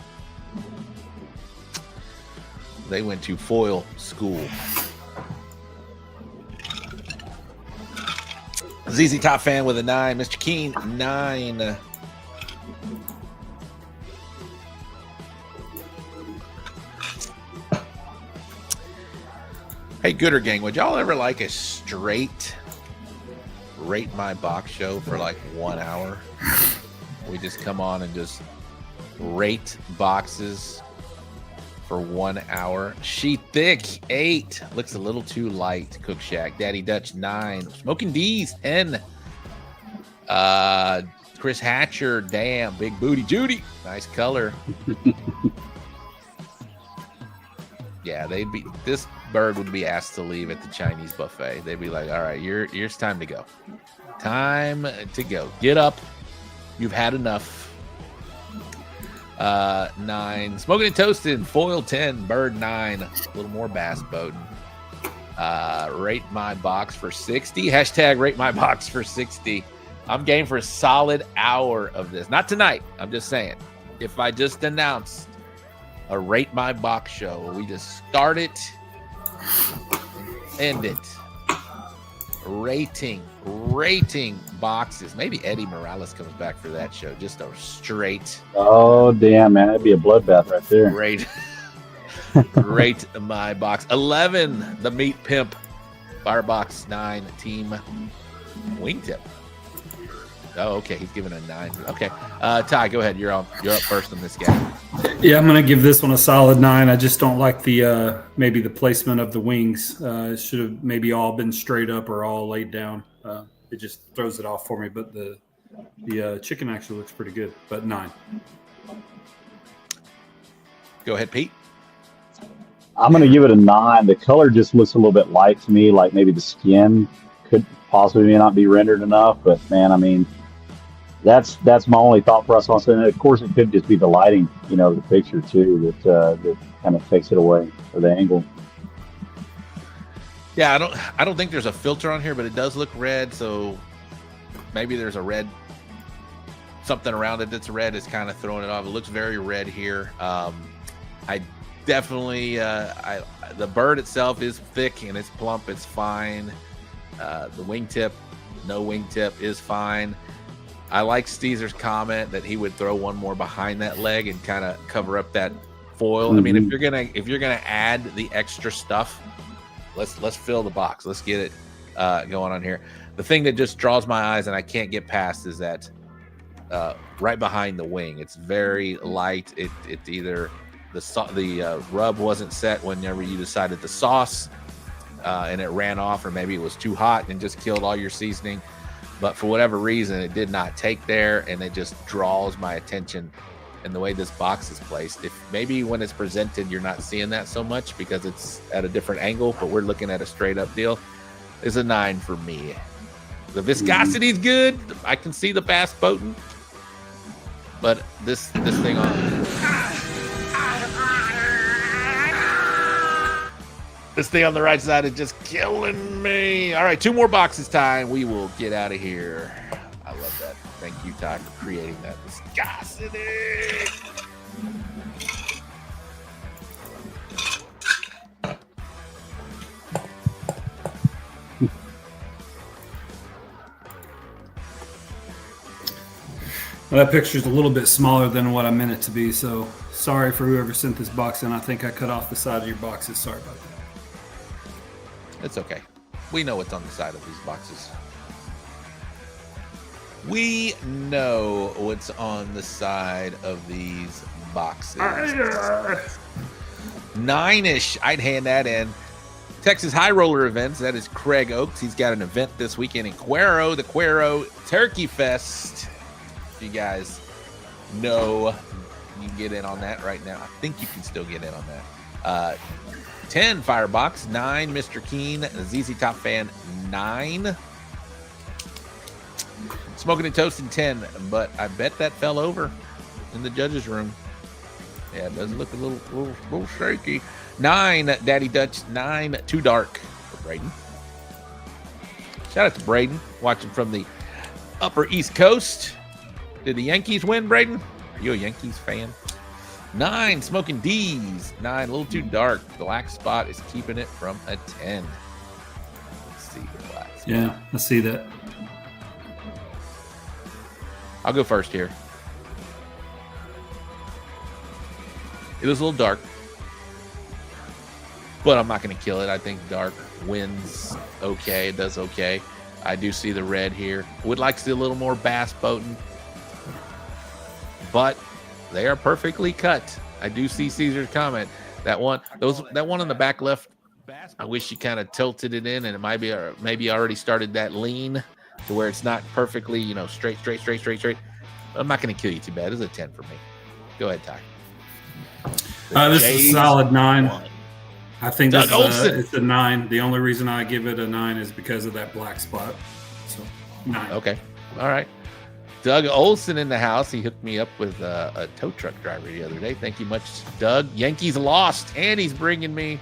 They went to foil school. ZZ Top Fan with a 9. Mr. Keen, 9. Hey, Gooder Gang, would y'all ever like a straight rate my box show for like 1 hour? We just come on and just rate boxes for 1 hour. She Thick, 8. Looks a little too light. Cook Shack. Daddy Dutch, 9. Smoking D's, 10. Chris Hatcher, damn, big booty Judy. Nice color. Yeah, this bird would be asked to leave at the Chinese buffet. They'd be like, all right, it's time to go. Time to go. Get up. You've had enough. 9. Smoking and toasting. Foil 10. Bird 9. A little more bass boating. Rate my box for 60. Hashtag rate my box for 60. I'm game for a solid hour of this. Not tonight. I'm just saying. If I just announced a rate my box show where we just start it and end it. Rating boxes. Maybe Eddie Morales comes back for that show. Just a straight. Oh, damn, man. That'd be a bloodbath right there. Rate my box. 11, the Meat Pimp. Firebox 9, Team Wingtip. Oh, okay. He's giving a 9. Okay. Ty, go ahead. You're up first on this guy. Yeah, I'm going to give this one a solid 9. I just don't like the maybe the placement of the wings. It should have maybe all been straight up or all laid down. It just throws it off for me. But the chicken actually looks pretty good. But 9. Go ahead, Pete. I'm going to give it a 9. The color just looks a little bit light to me, like maybe the skin could possibly may not be rendered enough. But, man, I mean, that's my only thought process. And, of course, it could just be the lighting, the picture, too, that kind of takes it away, or the angle. Yeah, I don't think there's a filter on here, but it does look red. So maybe there's a red, something around it that's red is kind of throwing it off. It looks very red here. I definitely, the bird itself is thick and it's plump. It's fine. The wingtip, no wingtip is fine. I like Steezer's comment that he would throw one more behind that leg and kind of cover up that foil. Mm-hmm. I mean, if you're gonna add the extra stuff, let's fill the box. Let's get it going on here. The thing that just draws my eyes and I can't get past is that right behind the wing, it's very light. It's either the rub wasn't set whenever you decided the sauce, and it ran off, or maybe it was too hot and just killed all your seasoning. But for whatever reason, it did not take there, and it just draws my attention in the way this box is placed. If maybe when it's presented, you're not seeing that so much because it's at a different angle, but we're looking at a straight up deal. It's a 9 for me. The viscosity is good. I can see the bass boating, but this thing on this thing on the right side is just killing me. All right, 2 more boxes time. We will get out of here. I love that. Thank you, Ty, for creating that viscosity. Well, that picture's a little bit smaller than what I meant it to be, so sorry for whoever sent this box in. I think I cut off the side of your boxes. Sorry about that. It's okay. We know what's on the side of these boxes. We know what's on the side of these boxes. 9-ish. I'd hand that in. Texas High Roller Events. That is Craig Oakes. He's got an event this weekend in Cuero, the Cuero Turkey Fest. If you guys know, you can get in on that right now. I think you can still get in on that. 10 Firebox, 9 Mr. Keen, ZZ Top Fan 9. Smoking and Toasting 10, but I bet that fell over in the judges' room. Yeah, it does look a little shaky. 9 Daddy Dutch, 9 Too Dark for Braden. Shout out to Braden, watching from the Upper East Coast. Did the Yankees win, Braden? Are you a Yankees fan? 9 Smoking D's, 9 a little too dark. Black spot is keeping it from a 10. Let's see the black spot. Yeah, I see that. I'll go first here. It was a little dark, but I'm not going to kill it. I think dark wins okay. It does okay. I do see the red here. Would like to see a little more bass boating, but they are perfectly cut. I do see Caesar's comment. That one on the back left, I wish you kind of tilted it in, and it might be maybe already started that lean. to where it's not perfectly, straight. I'm not going to kill you too bad. It's a 10 for me. Go ahead, Ty. This is a solid 9. 1. I think Doug Olson. It's a 9. The only reason I give it a 9 is because of that black spot. So 9. Okay. All right. Doug Olson in the house. He hooked me up with a tow truck driver the other day. Thank you much, Doug. Yankees lost, and he's bringing me.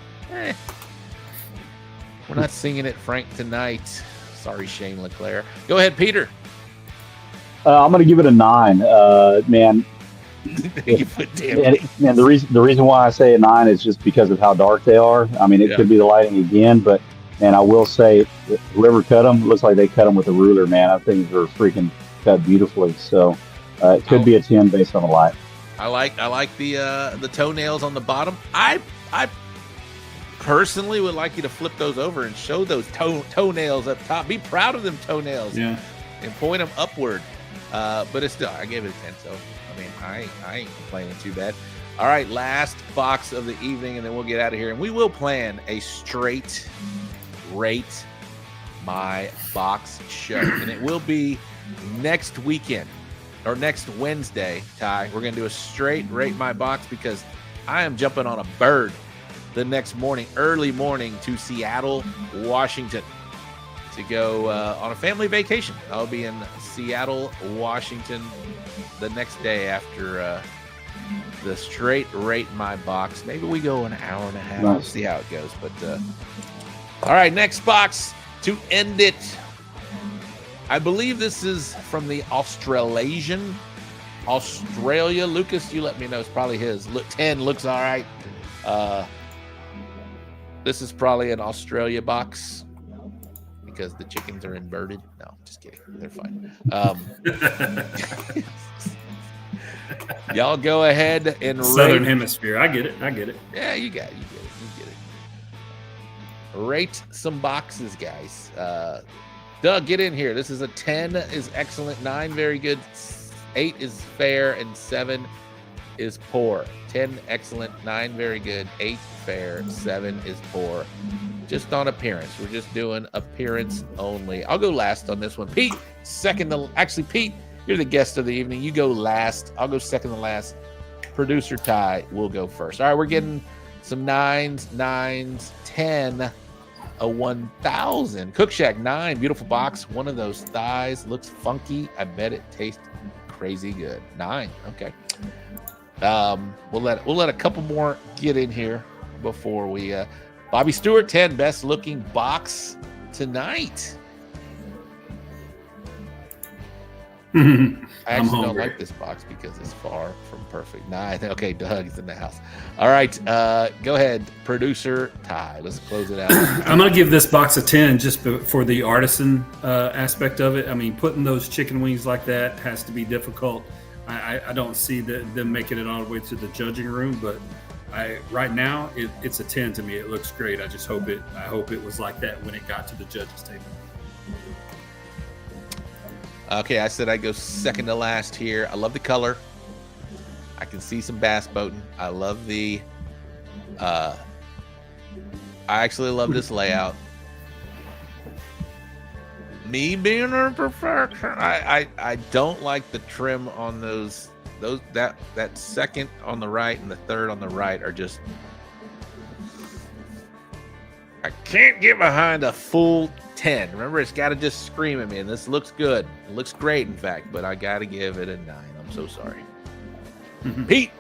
We're not singing it, Frank, tonight. Sorry, Shane LeClaire. Go ahead, Peter. I'm going to give it a 9. Man, man, the reason why I say a 9 is just because of how dark they are. I mean, it could be the lighting again, but man, I will say, whoever cut them, looks like they cut them with a ruler. Man, I think they're freaking cut beautifully. So it could be a 10 based on the light. I like the toenails on the bottom. I personally would like you to flip those over and show those toenails up top. Be proud of them toenails. Yeah. And point them upward. But it's still, I gave it a 10. So I mean, I ain't complaining too bad. All right, last box of the evening, and then we'll get out of here. And we will plan a straight rate my box show, and it will be next weekend or next Wednesday. Ty, we're gonna do a straight rate my box because I am jumping on a bird the next morning, early morning, to Seattle, Washington, to go on a family vacation. I'll be in Seattle, Washington the next day after the straight rate my box. Maybe we go an hour and a half. We'll see how it goes. But all right, next box to end it. I believe this is from the Australasian. Australia. Lucas, you let me know. It's probably his. Look, 10 looks all right. This is probably an Australia box because the chickens are inverted. No, just kidding. They're fine. Y'all go ahead and Southern Hemisphere. I get it. Yeah, you get it. Rate some boxes, guys. Doug, get in here. This is a 10 is excellent, 9 very good, 8 is fair, and 7 is poor. 10 excellent, 9 very good, 8 fair, 7 is poor. Just on appearance. We're just doing appearance only. I'll go last on this one. Pete, actually, Pete, you're the guest of the evening. You go last. I'll go second to last. Producer Ty will go first. All right, we're getting some 9s, 10, a 1,000. Cook Shack 9, beautiful box. One of those thighs looks funky. I bet it tastes crazy good. 9, okay. We'll let a couple more get in here before we. Bobby Stewart 10, best looking box tonight. I actually don't like this box because it's far from perfect. Okay, Doug is in the house. All right, go ahead, producer Ty. Let's close it out. I'm going to give this box a 10 just for the artisan aspect of it. I mean, putting those chicken wings like that has to be difficult. I don't see them making it all the way to the judging room, but right now it's a 10 to me. It looks great. I hope it was like that when it got to the judges' table. Okay, I said I'd go second to last here. I love the color. I can see some bass boating. I love I actually love this layout. Me being a perfection, I don't like the trim on that second on the right and the third on the right are just. I can't get behind a full 10. Remember, it's got to just scream at me, and this looks good. It looks great, in fact, but I got to give it a 9. I'm so sorry. Pete?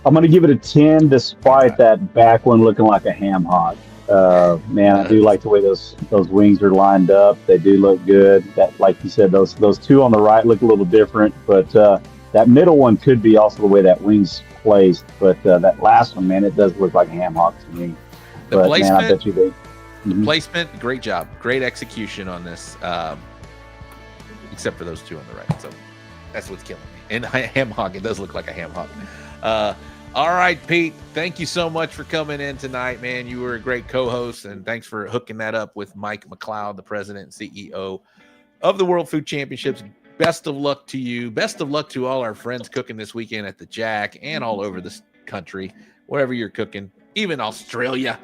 I'm going to give it a 10 despite that back one looking like a ham hock. Man, I do like the way those wings are lined up. They do look good. That, like you said, those two on the right look a little different, but that middle one could be also the way that wing's placed. But that last one, man, it does look like a ham hock to me. The placement, man, I bet you they. The placement, great job. Great execution on this, except for those two on the right. So that's what's killing me. And ham hock, it does look like a ham hock. All right, Pete, thank you so much for coming in tonight, man. You were a great co-host, and thanks for hooking that up with Mike McCloud, the president and CEO of the World Food Championships. Best of luck to you. Best of luck to all our friends cooking this weekend at the Jack and all over this country, wherever you're cooking, even Australia.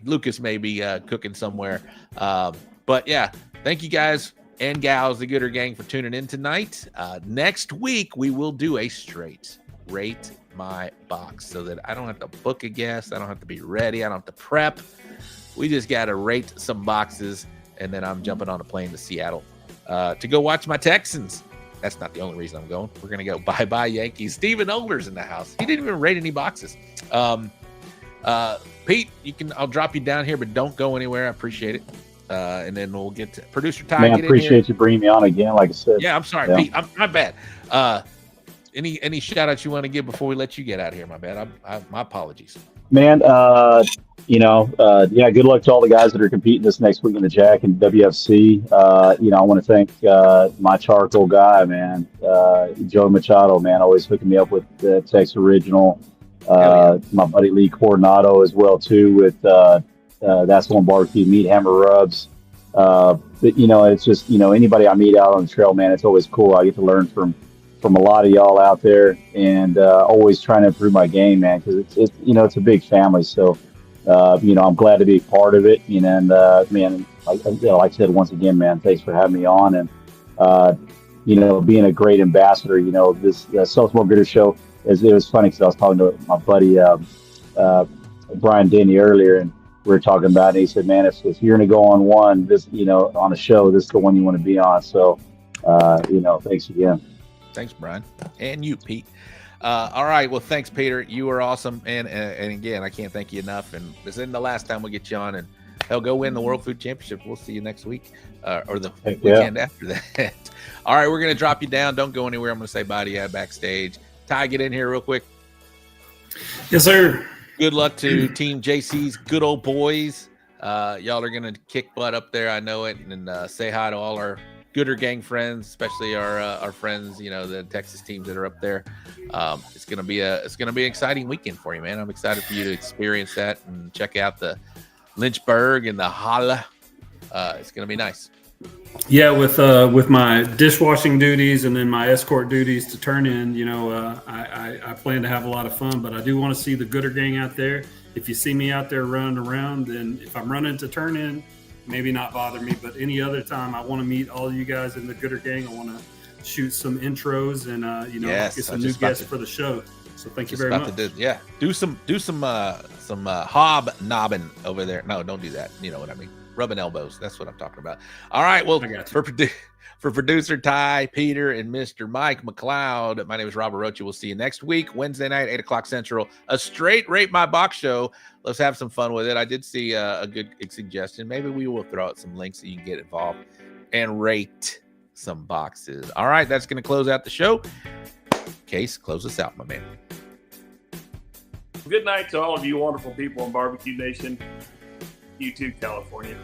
Lucas may be cooking somewhere. But, yeah, thank you guys and gals, the Gooder Gang, for tuning in tonight. Next week, we will do a straight rate my box so that I don't have to book a guest. I don't have to be ready. I don't have to prep. We just got to rate some boxes, and then I'm jumping on a plane to Seattle to go watch my Texans. That's not the only reason I'm going. We're going to go bye-bye Yankees. Steven Older's in the house. He didn't even rate any boxes. Pete, I'll drop you down here, but don't go anywhere. I appreciate it. And then we'll get to producer Ty. Man, I appreciate you bringing me on again. Like I said. Yeah, I'm sorry, Pete. My bad. Any shout outs you want to give before we let you get out of here? My bad. My apologies. Man, good luck to all the guys that are competing this next week in the Jack and WFC. I want to thank my charcoal guy, man, Joe Machado, man, always hooking me up with the Texas Original. My buddy Lee Coronado as well too with That's One Barbecue Meat Hammer Rubs. But it's just anybody I meet out on the trail, man, it's always cool. I get to learn from a lot of y'all out there, and always trying to improve my game, man, because it's a big family. So I'm glad to be part of it. And man, like I said once again, man, thanks for having me on, and being a great ambassador. This So Smoke Gooder show. It was funny because I was talking to my buddy Brian Denny earlier, and we were talking about it. And he said, "Man, if you're going to go on one, this on a show, this is the one you want to be on." So, thanks again. Thanks, Brian, and you, Pete. All right, well, thanks, Peter. You are awesome, and again, I can't thank you enough. And this isn't the last time we get you on, and they'll go win the World Food Championship. We'll see you next week, or the weekend after that. All right, we're going to drop you down. Don't go anywhere. I'm going to say bye to you backstage. Ty, get in here real quick. Yes, sir. Good luck to Team JC's good old boys. Y'all are going to kick butt up there. I know it. And say hi to all our Gooder Gang friends, especially our friends, the Texas teams that are up there. It's going to be an exciting weekend for you, man. I'm excited for you to experience that and check out the Lynchburg and the Holla. It's going to be nice. Yeah, with my dishwashing duties and then my escort duties to turn in, I plan to have a lot of fun, but I do want to see the Gooder Gang out there. If you see me out there running around, then if I'm running to turn in, maybe not bother me, but any other time I want to meet all you guys in the Gooder Gang. I want to shoot some intros and get some new guests for the show. So thank you very much. Do some hobnobbing over there. No, don't do that. You know what I mean? Rubbing elbows. That's what I'm talking about. All right. Well, for producer Ty, Peter, and Mr. Mike McCloud, my name is Robert Rocha. We'll see you next week, Wednesday night, 8:00 Central. A straight Rate My Box show. Let's have some fun with it. I did see a good suggestion. Maybe we will throw out some links so you can get involved and rate some boxes. All right. That's going to close out the show. Case, close us out, my man. Good night to all of you wonderful people in Barbecue Nation. You too, California.